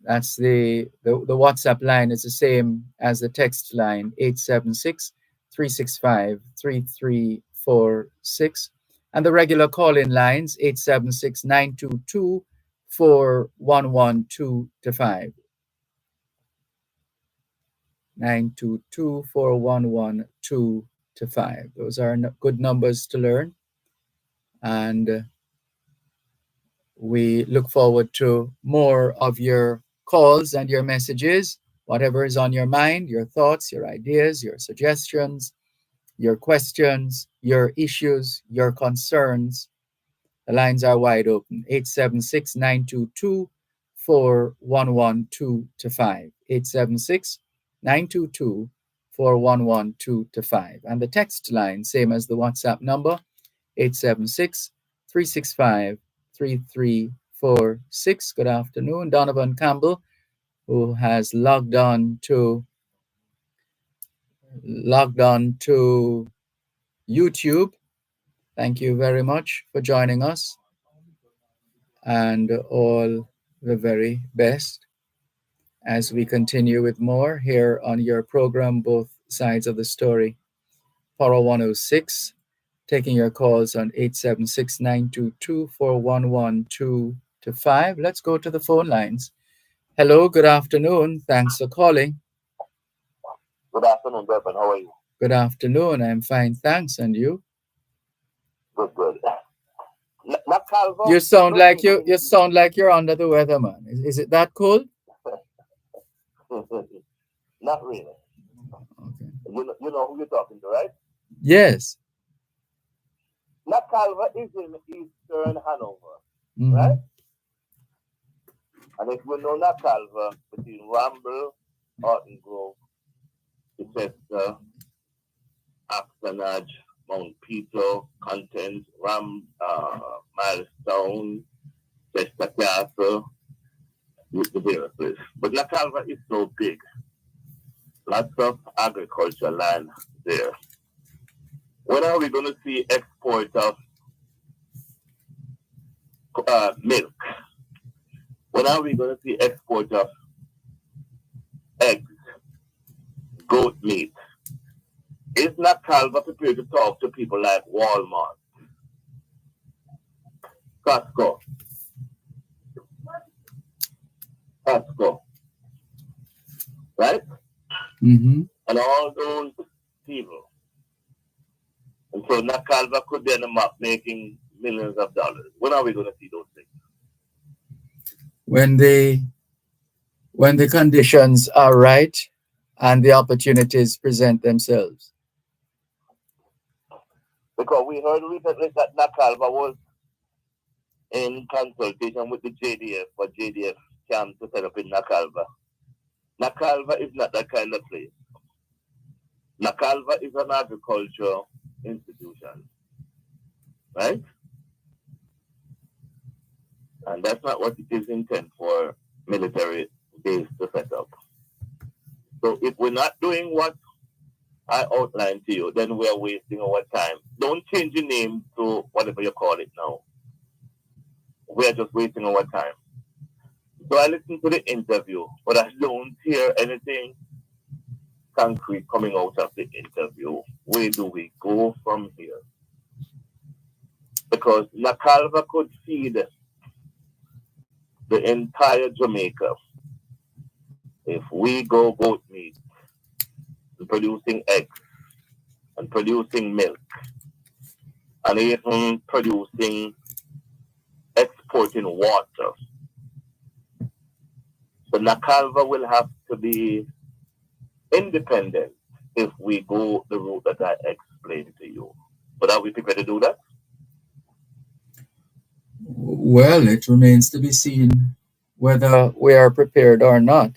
That's the WhatsApp line is the same as the text line, 876-365-3346. And the regular call-in lines, 876-922-4112 to 5. 922-4112 to 5. Those are good numbers to learn. And we look forward to more of your calls and your messages, whatever is on your mind, your thoughts, your ideas, your suggestions, your questions, your issues, your concerns. The lines are wide open. 876-922-4112 to 5. 876-922-4112 to 5. And the text line, same as the WhatsApp number, 876-365-3346. Good afternoon. Donovan Campbell, who has logged on to YouTube. Thank you very much for joining us, and all the very best as we continue with more here on your program, Both Sides of the Story. Power 106, taking your calls on 876-922-4112 to 5. Let's go to the phone lines. Hello, good afternoon. Thanks for calling. Good afternoon, Dervan. How are you? Good afternoon. I'm fine, thanks. And you? Good. You sound like you're under the weather, man. Is it that cold? Not really. Okay. You know who you're talking to, right? Yes. Nakalva is in eastern Hanover, Mm-hmm. right? And if you know Nakalva, between Ramble, Horton Grove, Bethesda, Axonage, Mount Peter, Contents, Milestone, Chester Castle, with the various places. But Nakalva is so big. Lots of agricultural land there. When are we going to see export of milk? When are we going to see export of eggs, goat meat? Is Nakalva prepared to talk to people like Walmart, Costco, right? Mm-hmm. And all those people. And so Nakalva could be on the map making millions of dollars. When are we going to see those things? When the conditions are right and the opportunities present themselves. Because we heard recently that Nakalva was in consultation with the JDF for JDF camp to set up in Nakalva. Nakalva is not that kind of place. Nakalva is an agricultural institution, right? And that's not what it is intended for military base to set up. So if we're not doing what I outlined to you, then we're wasting our time. Don't change your name to whatever you call it now. We're just wasting our time. So I listened to the interview, but I don't hear anything concrete coming out of the interview. Where do we go from here? Because Nakalva could feed the entire Jamaica if we go goat meat and producing eggs and producing milk and even exporting water. So Nakalva will have to be independent if we go the route that I explained to you. But are we prepared to do that? Well, it remains to be seen whether we are prepared or not.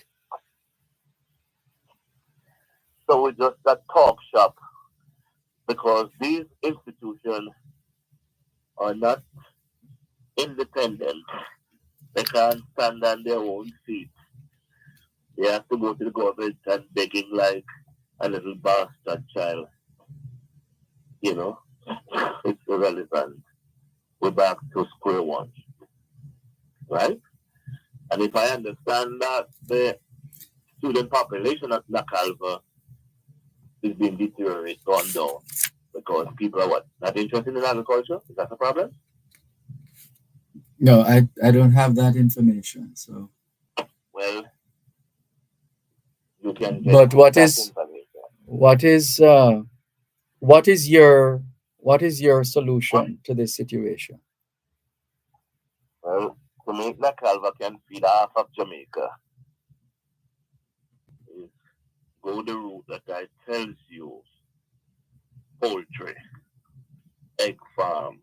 So we just a talk shop because these institutions are not independent. They can't stand on their own feet. They have to go to the government and begging like a little bastard child. You know, it's irrelevant. We're back to square one, right? And if I understand that the student population at La Calva is being deteriorated, gone down, because people are what? Not interested in agriculture? Is that a problem? No, I don't have that information. So, Well, you can get but what that is information. what is uh, what is your solution to this situation? Well, to make La Calva can feed half of Jamaica, is go the route that I tells you: poultry, egg farms,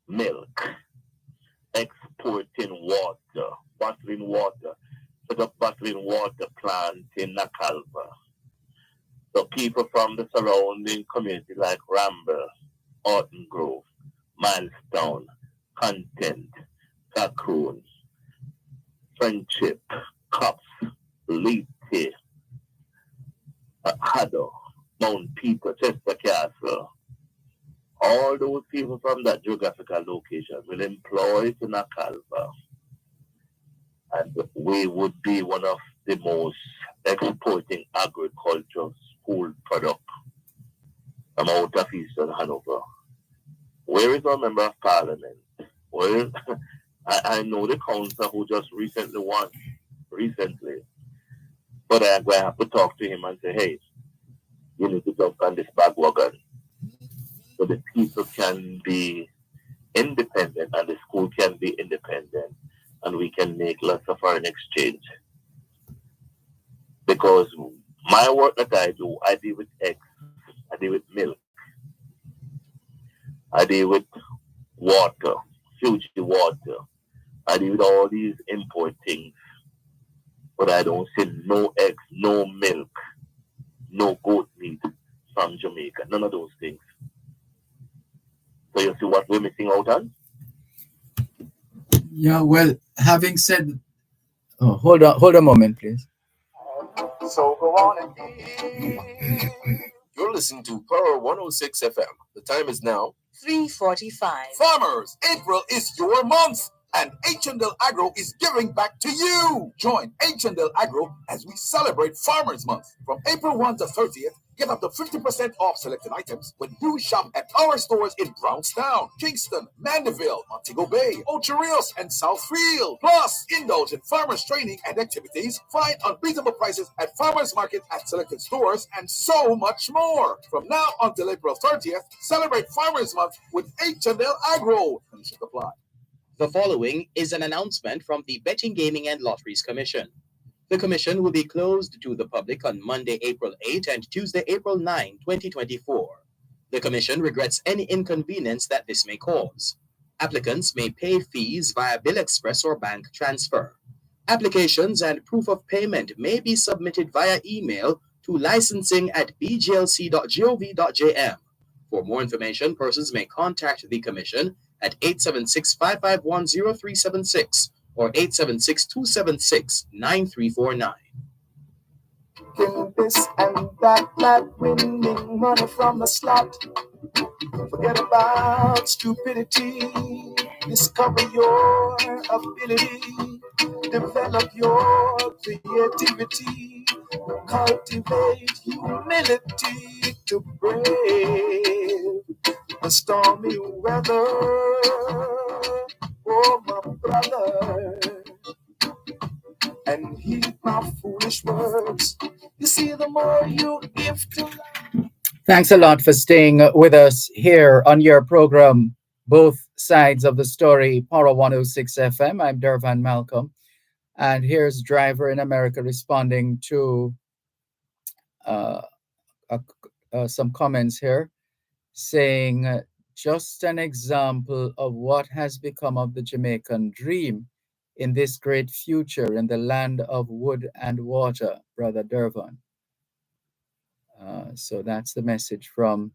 milk, exporting water, bottling water, set up bottling water plant in La Calva. So people from the surrounding community like Ramble, Orton Grove, Milestone, Content, Cocoon, Friendship, Cups, Leyte, Haddo, Mount Peter, Chester Castle. All those people from that geographical location will employ to Nakalva. And we would be one of the most exporting agriculture school product from out of Eastern Hanover. Where is our member of parliament? Well, I know the councillor who just recently won, but I'm going to have to talk to him and say, hey, you need to jump on this bandwagon so the people can be independent and the school can be independent and we can make lots of foreign exchange. Because my work that I do, I deal with eggs, I deal with milk, I deal with water, Fuji water, I deal with all these import things. But I don't see no eggs, no milk, no goat meat from Jamaica, none of those things. So you see what we're missing out on? Yeah, well, having said, oh, hold a moment, please. So go on and You're listening to Power 106 FM. The time is now 3:45. Farmers, April is your month, and H&L Agro is giving back to you. Join H&L Agro as we celebrate Farmers Month. From April 1 to 30th, get up to 50% off selected items when you shop at our stores in Brownstown, Kingston, Mandeville, Montego Bay, Ocho Rios, and Southfield. Plus, indulge in farmers training and activities, find unbeatable prices at farmers market at selected stores, and so much more. From now until April 30th, celebrate Farmers Month with H&L Agro. Conditions apply. The following is an announcement from the Betting, Gaming and Lotteries Commission. The Commission will be closed to the public on Monday, April 8 and Tuesday, April 9, 2024. The Commission regrets any inconvenience that this may cause. Applicants may pay fees via Bill Express or bank transfer. Applications and proof of payment may be submitted via email to licensing@bglc.gov.jm. For more information, persons may contact the Commission at 876-551-0376 or 876-276-9349. this and that, like winning money from the slot. Forget about stupidity. Discover your ability. Develop your creativity. Cultivate humility to brave the stormy weather. Oh, my brother, and heed my foolish words. You see, the more you give to life. Thanks a lot for staying with us here on your program, Both Sides of the Story, Power 106 FM. I'm Dervan Malcolm. And here's Driver in America responding to some comments here, saying, just an example of what has become of the Jamaican dream in this great future in the land of wood and water, Brother Dervan. So that's the message from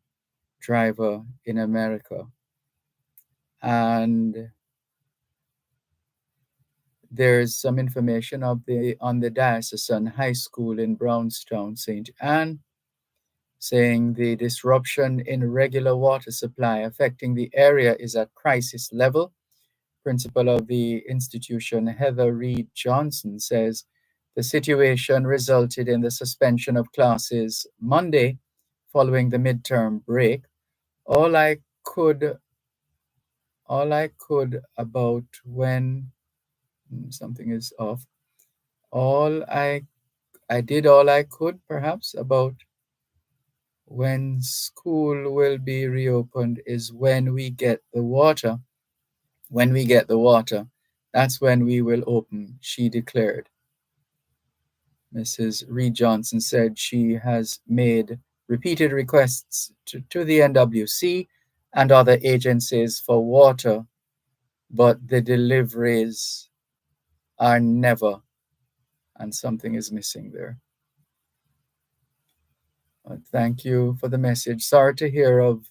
Driver in America. And there's some information on the Diocesan High School in Brownstown, St. Anne, saying the disruption in regular water supply affecting the area is at crisis level. principal of the institution, Heather Reed Johnson, says the situation resulted in the suspension of classes Monday following the midterm break. All I could about when something is off. All I did all I could perhaps about when school will be reopened is when we get the water. When we get the water, that's when we will open, she declared. Mrs. Reed Johnson said she has made repeated requests to the NWC and other agencies for water, but the deliveries are never, and something is missing there. Thank you for the message. Sorry to hear of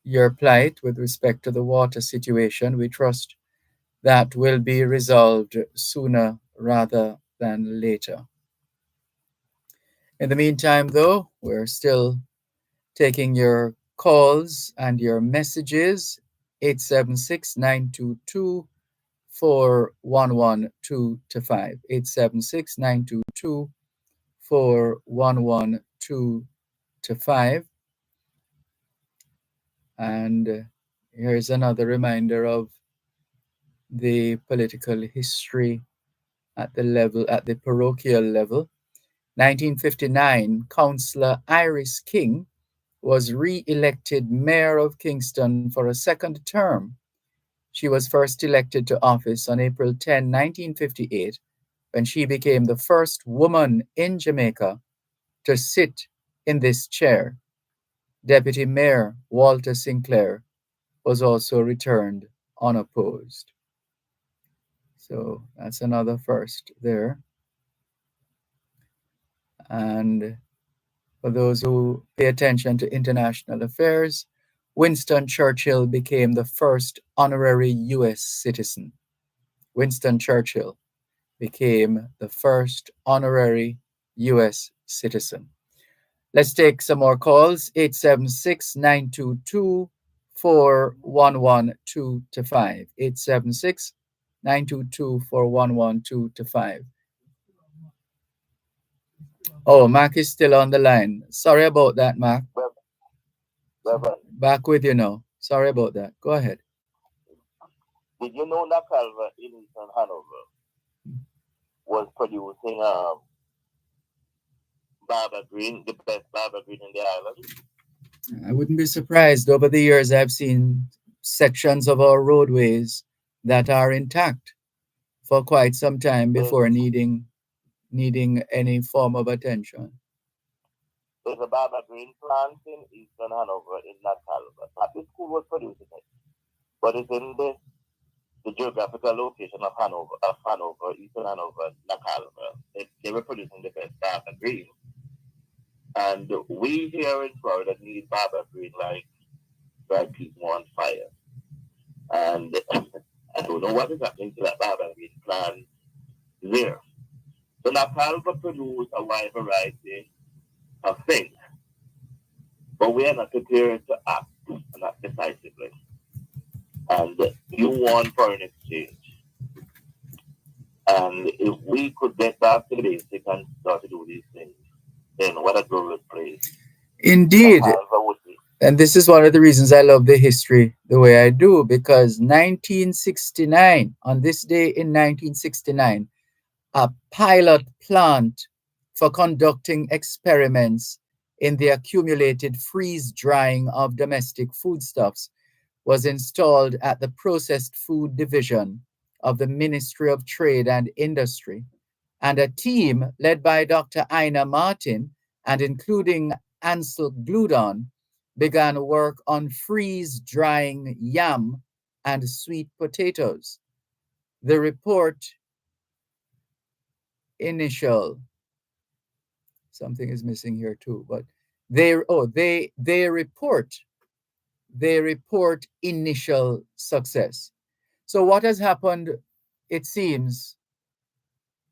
your plight with respect to the water situation. We trust that will be resolved sooner rather than later. In the meantime, though, we're still taking your calls and your messages. 876-922-4112-5. 876-922-4112-5. And here's another reminder of the political history at the parochial level. 1959, Councillor Iris King was re-elected mayor of Kingston for a second term. She was first elected to office on April 10, 1958, when she became the first woman in Jamaica to sit in this chair. Deputy Mayor Walter Sinclair was also returned unopposed. So that's another first there. And for those who pay attention to international affairs, Winston Churchill became the first honorary U.S. citizen. Winston Churchill became the first honorary U.S. citizen. Let's take some more calls. 876-922-4112-5. 876-922-4112-5. Oh, Mac is still on the line. Sorry about that, Mac. Back with you now. Sorry about that. Go ahead. Did you know that Calvert in Eastern Hanover was producing Barbara Green, the best Barbara Green in the island? I wouldn't be surprised. Over the years, I've seen sections of our roadways that are intact for quite some time before needing any form of attention. There's a Barbara Green plant in Eastern Hanover in that Calvert. Not the school was producing it, but it's in the geographical location of Hanover, Eastern Hanover, Nakalva. They were producing the best Barbara Green. And we here in Florida need Barbara Green like people on fire. And I don't know what is happening to that Barbara Green plant there. So Nakalva produced a wide variety of things, but we are not prepared to act and act decisively. And you want foreign exchange. And if we could get back to the basic and start to do these things, then what a glorious place. Indeed. And this is one of the reasons I love the history the way I do, because 1969, on this day in 1969, a pilot plant for conducting experiments in the accumulated freeze drying of domestic foodstuffs was installed at the Processed Food Division of the Ministry of Trade and Industry, and a team led by Dr. Ina Martin and including Ansel Gludon began work on freeze drying yam and sweet potatoes. The report something is missing here too, but they report initial success. So what has happened, it seems,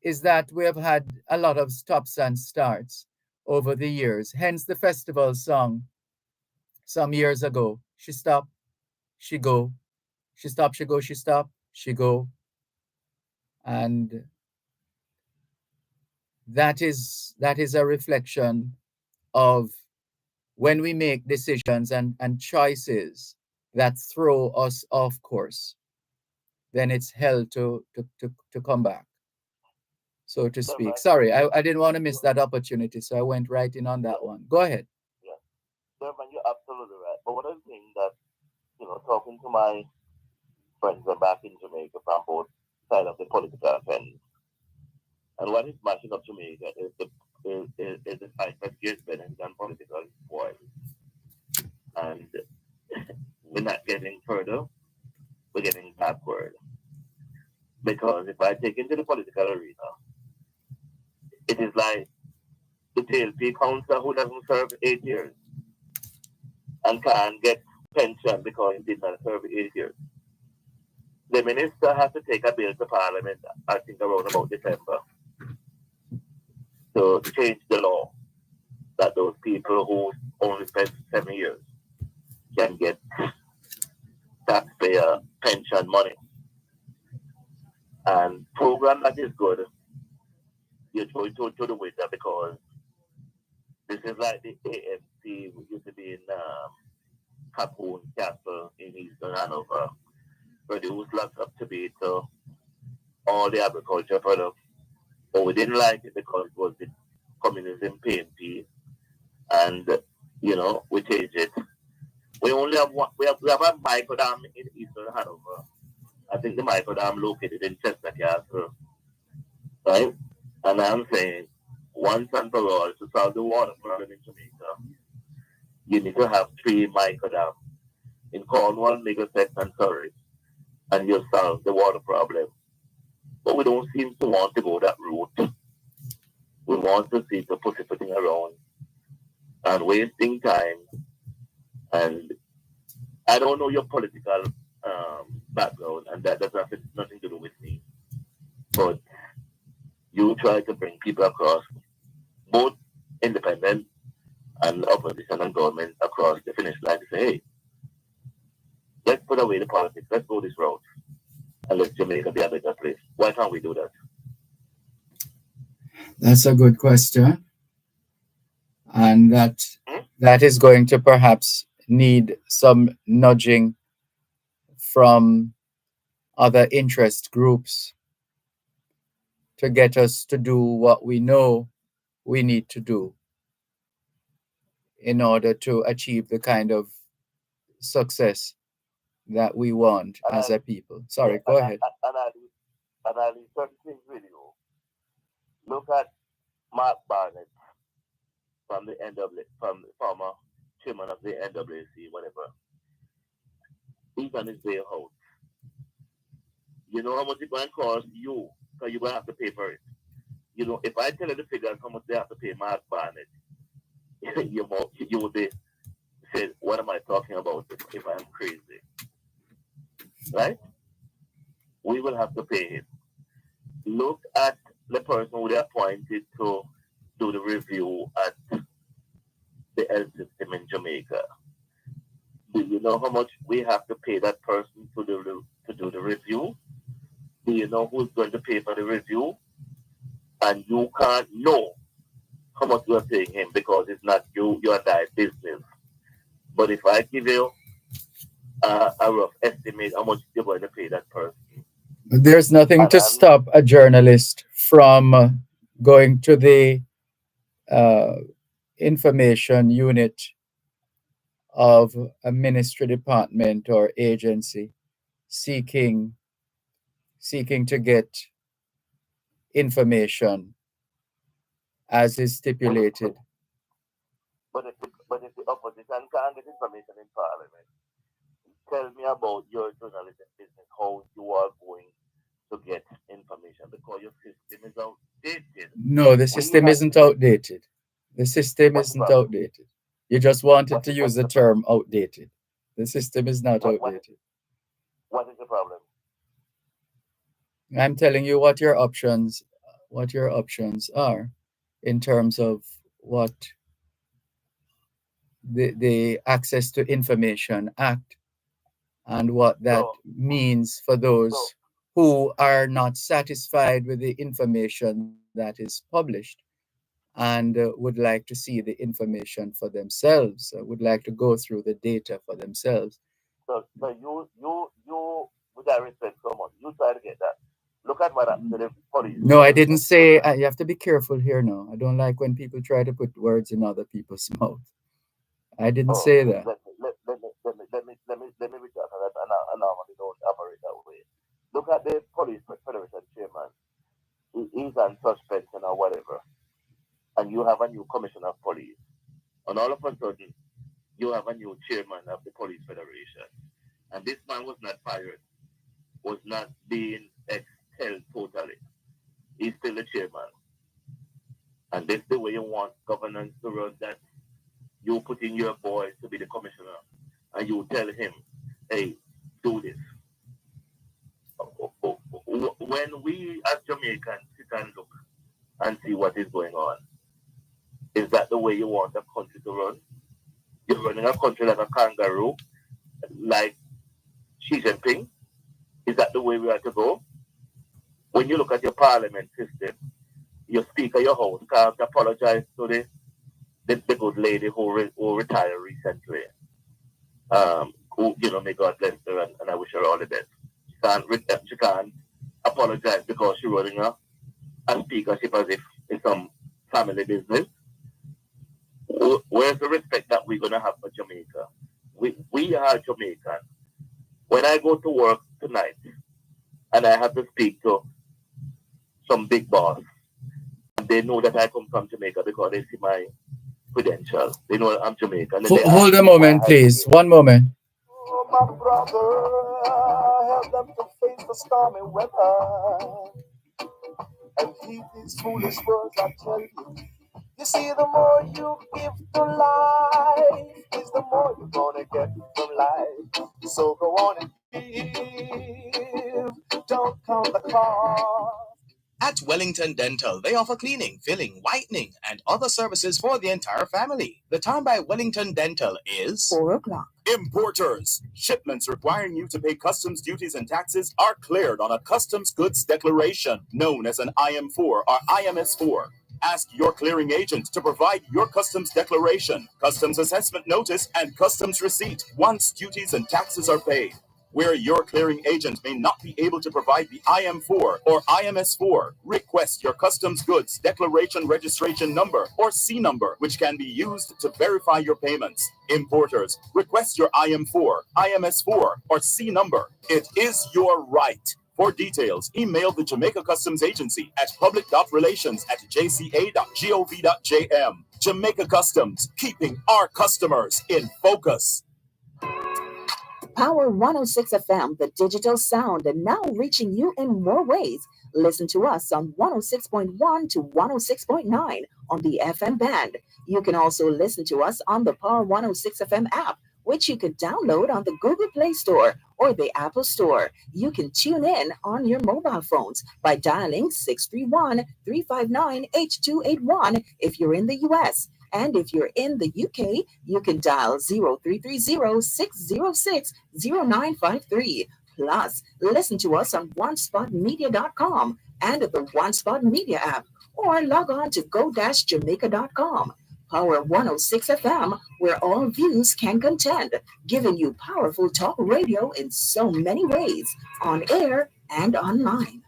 is that we have had a lot of stops and starts over the years. Hence the festival song some years ago. She stop, she go. She stop, she go, she stop. she go. And that is a reflection of when we make decisions and choices that throw us off course, then it's hell to come back, so to speak. Sorry, I didn't want to miss that opportunity, so I went right in on that one. Go ahead. Yeah. Dervan, you're absolutely right. But one of the things that, talking to my friends are back in Jamaica from both sides of the political fence, and what is mashing up Jamaica is the fact that years been done political spoil. And we're not getting further, we're getting backward. Because if I take into the political arena, it is like the TLP councillor who doesn't serve 8 years and can't get pension because he did not serve 8 years. The minister has to take a bill to Parliament, I think around about December, to change the law that those people who only spent 7 years can get taxpayer pension money. And program that is good, you throw it to the window because this is like the AMC which used to be in Capone Castle in Eastern Hanover, where they was locked up to be to all the agriculture products. But we didn't like it because it was the communism PMP, and we changed it. We only have one. We have a micro dam in Eastern Hanover. I think the micro dam located in Chester Castle, right? And I'm saying, once and for all, to solve the water problem in Jamaica, you need to have 3 micro dams in Cornwall, Middlesex, and Surrey, and you'll solve the water problem. But we don't seem to want to go that route. We want to see the pussyfooting around and wasting time. And I don't know your political background, and that does nothing to do with me. But you try to bring people across, both independent and opposition and government, across the finish line to say, hey, let's put away the politics, let's go this route, and let Jamaica be a better place. Why can't we do that? That's a good question. And that is going to perhaps need some nudging from other interest groups to get us to do what we know we need to do in order to achieve the kind of success that we want as a people. Sorry, go ahead. And I leave certain things with you. Look at Mark Barnett from the from the former chairman of the NWC, whatever. He's on his way out. You know how much it's going to cost you, so you're going to have to pay for it. If I tell you the figure how much they have to pay Mark Barnett, you would be said, what am I talking about if I'm crazy? Right? We will have to pay him. Look at the person who they appointed to do the review at the health system in Jamaica. Do you know how much we have to pay that person to do the review? Do you know who's going to pay for the review? And you can't know how much you are paying him because it's not your direct business. But if I give you a rough estimate how much you're going to pay that person. There's nothing to stop a journalist from going to the information unit of a ministry department or agency seeking to get information as is stipulated. But if the opposition can't get information in Parliament, tell me about your journalism business, how you are going to get information, because your system is outdated. No, the system isn't outdated. The system isn't outdated. You just wanted to use the term outdated. The system is not outdated. What is the problem? I'm telling you what your options are in terms of what the Access to Information Act and what that means for those who are not satisfied with the information that is published and would like to see the information for themselves, would like to go through the data for themselves. So with that respect so much, you try to get that. Look at what happened to the police. No, I didn't say. You have to be careful here now. I don't like when people try to put words in other people's mouth. I didn't say that. Let me reach out and I normally don't operate that way. Look at the police federation chairman. He's on suspension or whatever, and you have a new commissioner of police, and all of a sudden you have a new chairman of the police federation, and this man was not fired, was not being expelled totally. He's still the chairman, and this is the way you want governance to run. That you put in your boy to be the commissioner, and you tell him, "Hey, do this." When we as Jamaicans sit and look and see what is going on, is that the way you want a country to run? You're running a country like a kangaroo, like Xi Jinping? Is that the way we are to go? When you look at your parliament system, your speaker, your house can't apologize to the good lady who retired recently. Who, may God bless her and I wish her all the best. She can't apologize because she's running a speakership as if it's some family business. Where's the respect that we're going to have for Jamaica? We are Jamaican. When I go to work tonight and I have to speak to some big boss, they know that I come from Jamaica because they see my credentials. They know I'm Jamaican. Hold a moment, please. One moment. Oh, my brother, help them to face the stormy weather and heed these foolish words I tell you. You see, the more you give to life, is the more you're gonna get from life. So go on and give, don't count the cost. At Wellington Dental, they offer cleaning, filling, whitening, and other services for the entire family. The time by Wellington Dental is 4 o'clock. Importers, shipments requiring you to pay customs duties and taxes are cleared on a customs goods declaration known as an IM4 or IMS4. Ask your clearing agent to provide your customs declaration, customs assessment notice, and customs receipt once duties and taxes are paid. Where your clearing agent may not be able to provide the IM4 or IMS4, request your customs goods declaration registration number or C number, which can be used to verify your payments. Importers, request your IM4, IMS4, or C number. It is your right. For details, email the Jamaica Customs Agency at public.relations@jca.gov.jm. Jamaica Customs, keeping our customers in focus. Power 106 FM, the digital sound, and now reaching you in more ways. Listen to us on 106.1 to 106.9 on the FM band. You can also listen to us on the Power 106 FM app, which you could download on the Google Play Store or the Apple Store. You can tune in on your mobile phones by dialing 631-359-8281 if you're in the US. And if you're in the UK, you can dial 0330-606-0953. Plus, listen to us on onespotmedia.com and the OneSpot Media app, or log on to go-jamaica.com. Power 106 FM, where all views can contend, giving you powerful talk radio in so many ways, on air and online.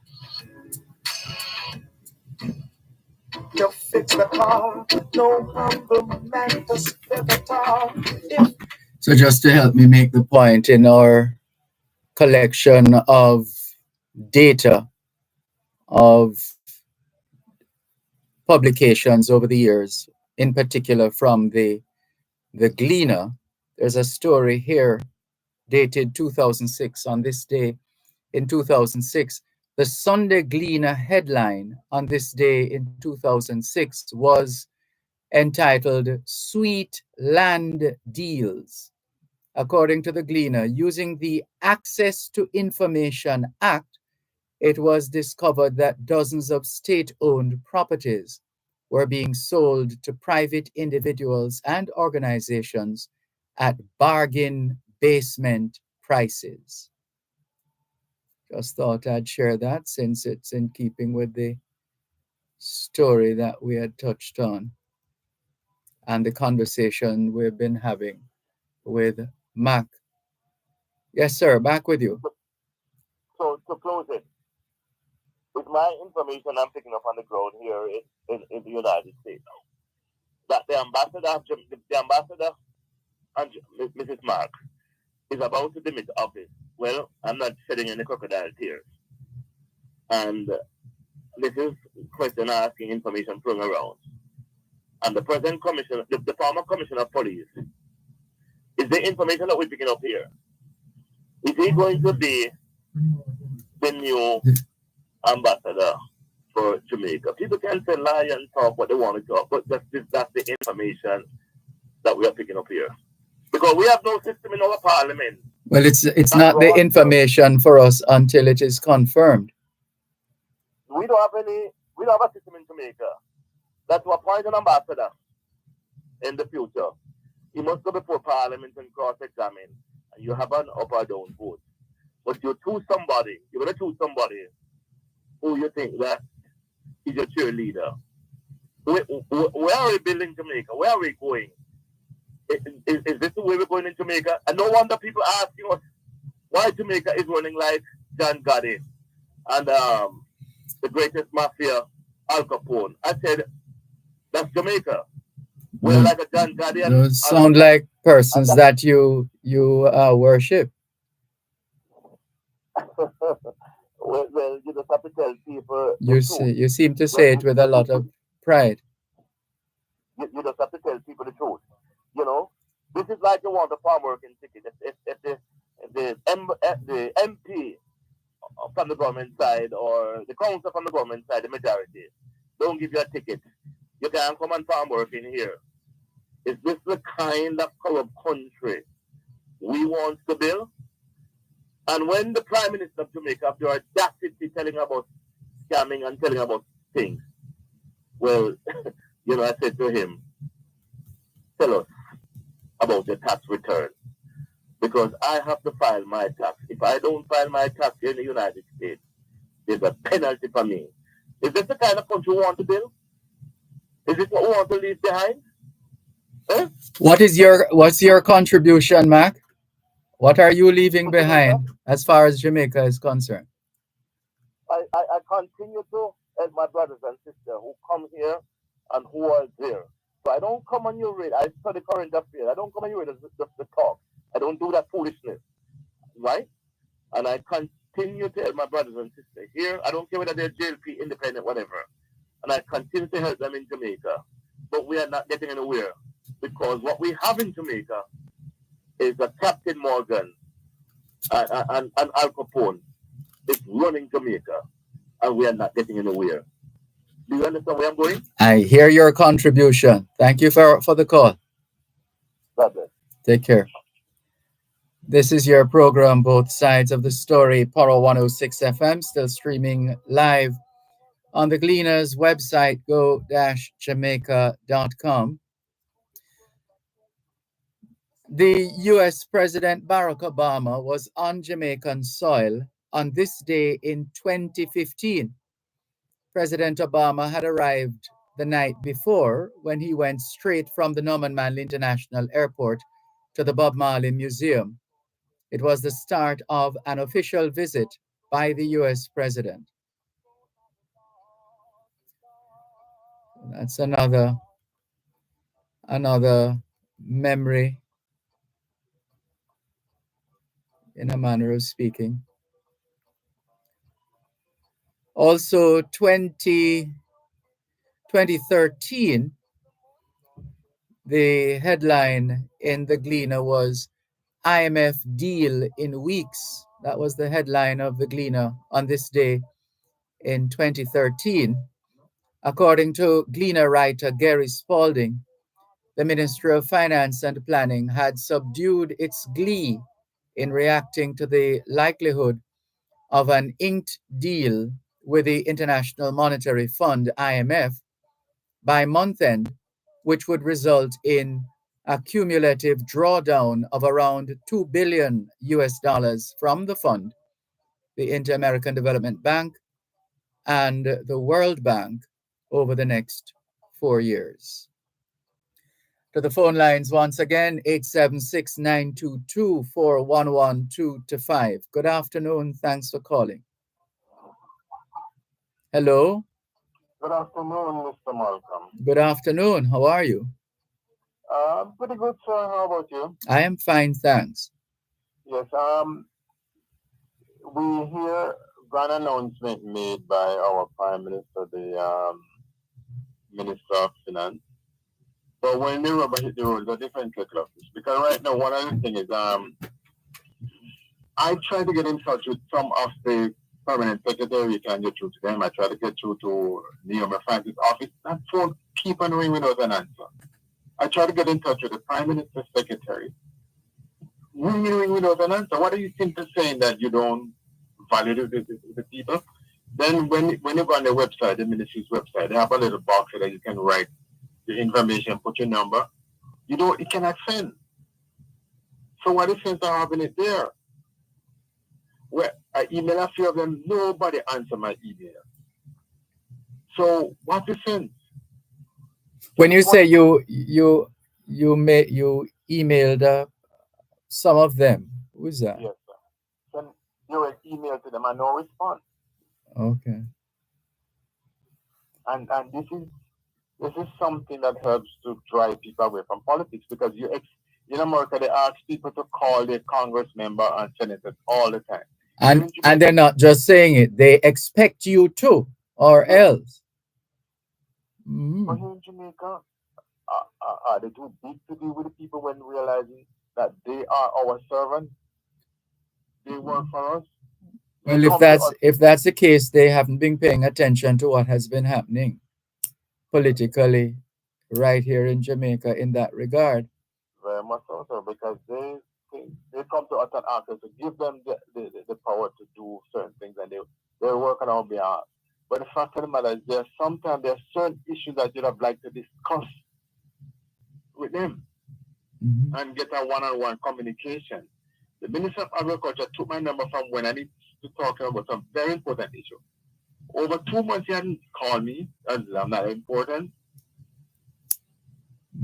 You fix the car, no humble man to split the tar. So just to help me make the point, in our collection of data of publications over the years, in particular from the Gleaner, there's a story here dated 2006. On this day in 2006, the Sunday Gleaner headline on this day in 2006 was entitled "Sweet Land Deals." According to the Gleaner, using the Access to Information Act, it was discovered that dozens of state-owned properties were being sold to private individuals and organizations at bargain basement prices. Just thought I'd share that since it's in keeping with the story that we had touched on and the conversation we've been having with Mac. Yes, sir, back with you. So to close it, with my information I'm picking up on the ground here in the United States, that the ambassador and Mrs. Mark is about to demit office. Well, I'm not shedding any crocodile tears. And this is question asking information thrown around. And the present commissioner, the former commissioner of police, is the information that we're picking up here. Is he going to be the new ambassador for Jamaica? People can say lie and talk what they want to talk, but that's the information that we are picking up here. Because we have no system in our parliament. Well, it's not the information for us until it is confirmed. We don't have a system in Jamaica. That's to appoint an ambassador in the future. You must go before parliament and cross-examine. And you have an up or down vote. But you're going to choose somebody who you think that is your cheerleader. Where are we building Jamaica? Where are we going? Is this the way we're going in Jamaica? And no wonder people asking us why Jamaica is running like John Gotti and the greatest mafia, Al Capone. I said, that's Jamaica. We're like a John Gotti. Those sound like persons that you worship. well, you just have to tell people. You seem to say it with a lot of pride. You just have to tell people the truth. You know, this is like you want a farm working ticket. If the MP from the government side or the council from the government side, the majority, don't give you a ticket, you can't come and farm work in here. Is this the kind of corrupt country we want to build? And when the Prime Minister of Jamaica, after audacity telling about scamming and telling about things, well, I said to him, tell us about the tax return. Because I have to file my tax. If I don't file my tax in the United States, there's a penalty for me. Is this the kind of country we want to build? Is this what we want to leave behind? Eh? What's your contribution, Mac? What are you leaving behind as far as Jamaica is concerned? I continue to help my brothers and sisters who come here and who are there. So I don't come on your radio. I study current affairs. I don't come on your radio just to talk. I don't do that foolishness, right? And I continue to help my brothers and sisters here. I don't care whether they're JLP, independent, whatever. And I continue to help them in Jamaica. But we are not getting anywhere because what we have in Jamaica is a Captain Morgan and Al Capone is running Jamaica, and we are not getting anywhere. Do you understand where I'm going? I hear your contribution. Thank you for the call. God bless. Take care. This is your program, Both Sides of the Story, Power 106 FM, still streaming live on the Gleaners website, go-jamaica.com. The U.S. President Barack Obama was on Jamaican soil on this day in 2015. President Obama had arrived the night before when he went straight from the Norman Manley International Airport to the Bob Marley Museum. It was the start of an official visit by the U.S. President. That's another memory, in a manner of speaking. Also, 2013, the headline in the Gleaner was IMF deal in weeks. That was the headline of the Gleaner on this day in 2013. According to Gleaner writer Gary Spalding, the Ministry of Finance and Planning had subdued its glee in reacting to the likelihood of an inked deal with the International Monetary Fund, IMF, by month end, which would result in a cumulative drawdown of around $2 billion from the fund the Inter-American Development Bank, and the World Bank over the next 4 years. To the phone lines once again, 876-922-4112-5. Good afternoon. Thanks for calling. Hello. Good afternoon, Mr. Malcolm. Good afternoon. How are you? Pretty good, sir. How about you? I am fine, thanks. Yes, we hear an announcement made by our Prime Minister, the Minister of Finance. But when the rubber hit the road, it's a different kettle of fish. Because right now, one of the things is, I try to get in touch with some of the permanent secretary. You can get through to them. I try to get through to Naomi Francis' office. That phone keep on ringing without an answer. I try to get in touch with the Prime Minister's secretary. Ringing without an answer. What are you simply saying that you don't value the people? Then when you go on the website, the ministry's website, they have a little box that you can write the information, put your number. It cannot send. So what is sense of having it there? Where I email a few of them, nobody answer my email. So what is sense? When you say you emailed some of them, who is that? Yes, sir. Send direct email to them and no response. Okay. And this is something that helps to drive people away from politics, because in America they ask people to call their Congress member and senators all the time. And they're not just saying it; they expect you to, or else. But here in Jamaica, are they too big to deal with the people when realizing that they are our servants? They work for us. Well, if that's the case, they haven't been paying attention to what has been happening politically right here in Jamaica in that regard. Very much so, sir, because they come to us and ask us to give them the power to do certain things, and they work on our behalf. But the fact of the matter is, sometimes there are certain issues that you'd have liked to discuss with them and get a one-on-one communication. The Minister of Agriculture took my number from when I need to talk about some very important issue. Over 2 months, he hadn't called me, and I'm not important.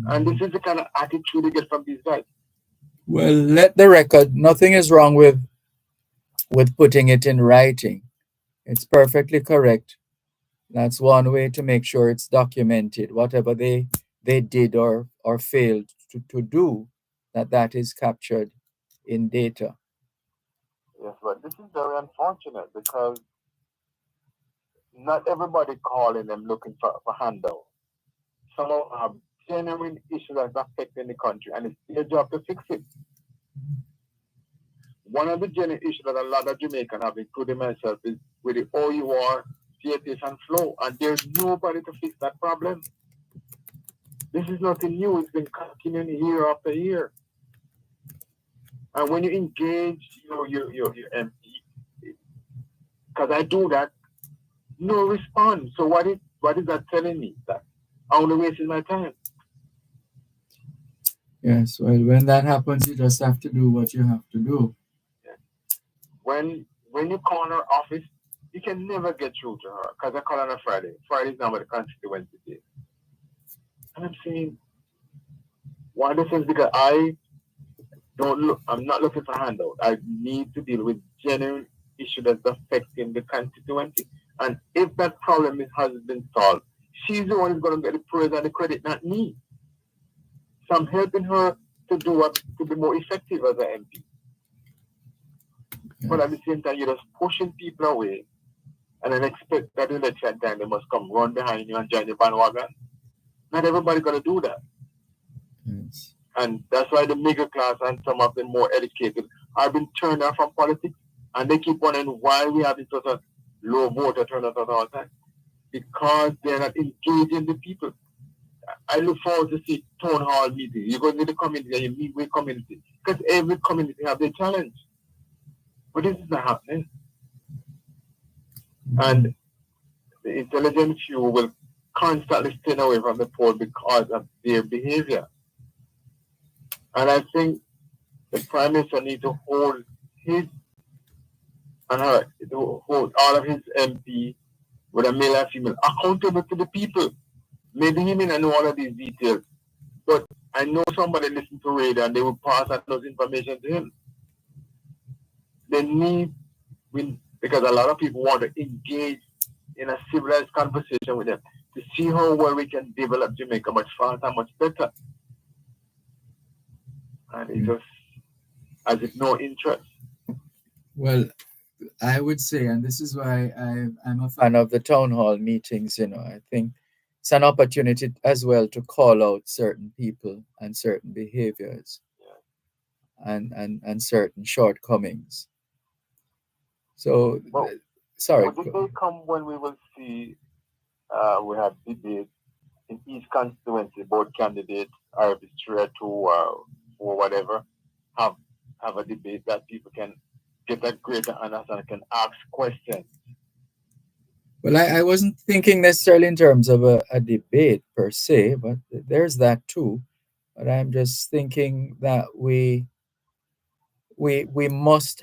And this is the kind of attitude you get from these guys. Well, let the record, nothing is wrong with putting it in writing. It's perfectly correct. That's one way to make sure it's documented. Whatever they did or failed to do, that is captured in data. Yes, but this is very unfortunate, because not everybody calling them looking for handout. Some of them have genuine issues that's affecting the country, and it's their job to fix it. One of the genuine issues that a lot of Jamaicans have, including myself, is with the OUR, CATS and flow, and there's nobody to fix that problem. This is nothing new. It's been continuing year after year. And when you engage your MP, because I do that, no response. So what is that telling me? That I'm only wasting my time. Yes, well, when that happens, you just have to do what you have to do. Yeah. When you call her office, you can never get through to her, because I call on a Friday. Friday is not what the constituency is. And I'm saying, why this is because I'm not looking for handout. I need to deal with genuine issue that's affecting the constituency. And if that problem has been solved, she's the one who's going to get the praise and the credit, not me. So I'm helping her to be more effective as an MP. But at the same time, you're just pushing people away, and then expect that in the election time they must come run behind you and join the bandwagon. Not everybody's going to do that. Yes. And that's why the middle class and some of the more educated have been turned off from politics, and they keep wondering why we have this sort of low voter turnout at all time. Because they're not engaging the people. I look forward to see town hall meetings. You go to the community and you meet with community, because every community have their challenge. But this is not happening. And the intelligent few will constantly stay away from the poor because of their behavior. And I think the Prime Minister needs to hold his and hold all of his MP, whether male or female, accountable to the people. Maybe he may not know all of these details, but I know somebody listened to radio and they will pass on those information to him. They need, because a lot of people want to engage in a civilized conversation with them to see how well we can develop Jamaica much faster, much better. And it's just as if no interest. Well, I would say, and this is why I'm a fan of the town hall meetings, I think it's an opportunity as well to call out certain people and certain behaviors and certain shortcomings. So, Well, sorry. Would the day come when we will see we have debates in each constituency, both candidates, or if it's 3 or 2 or whatever, have a debate that people can get a greater understanding, can ask questions. Well, I wasn't thinking necessarily in terms of a debate per se, but there's that too. But I'm just thinking that we must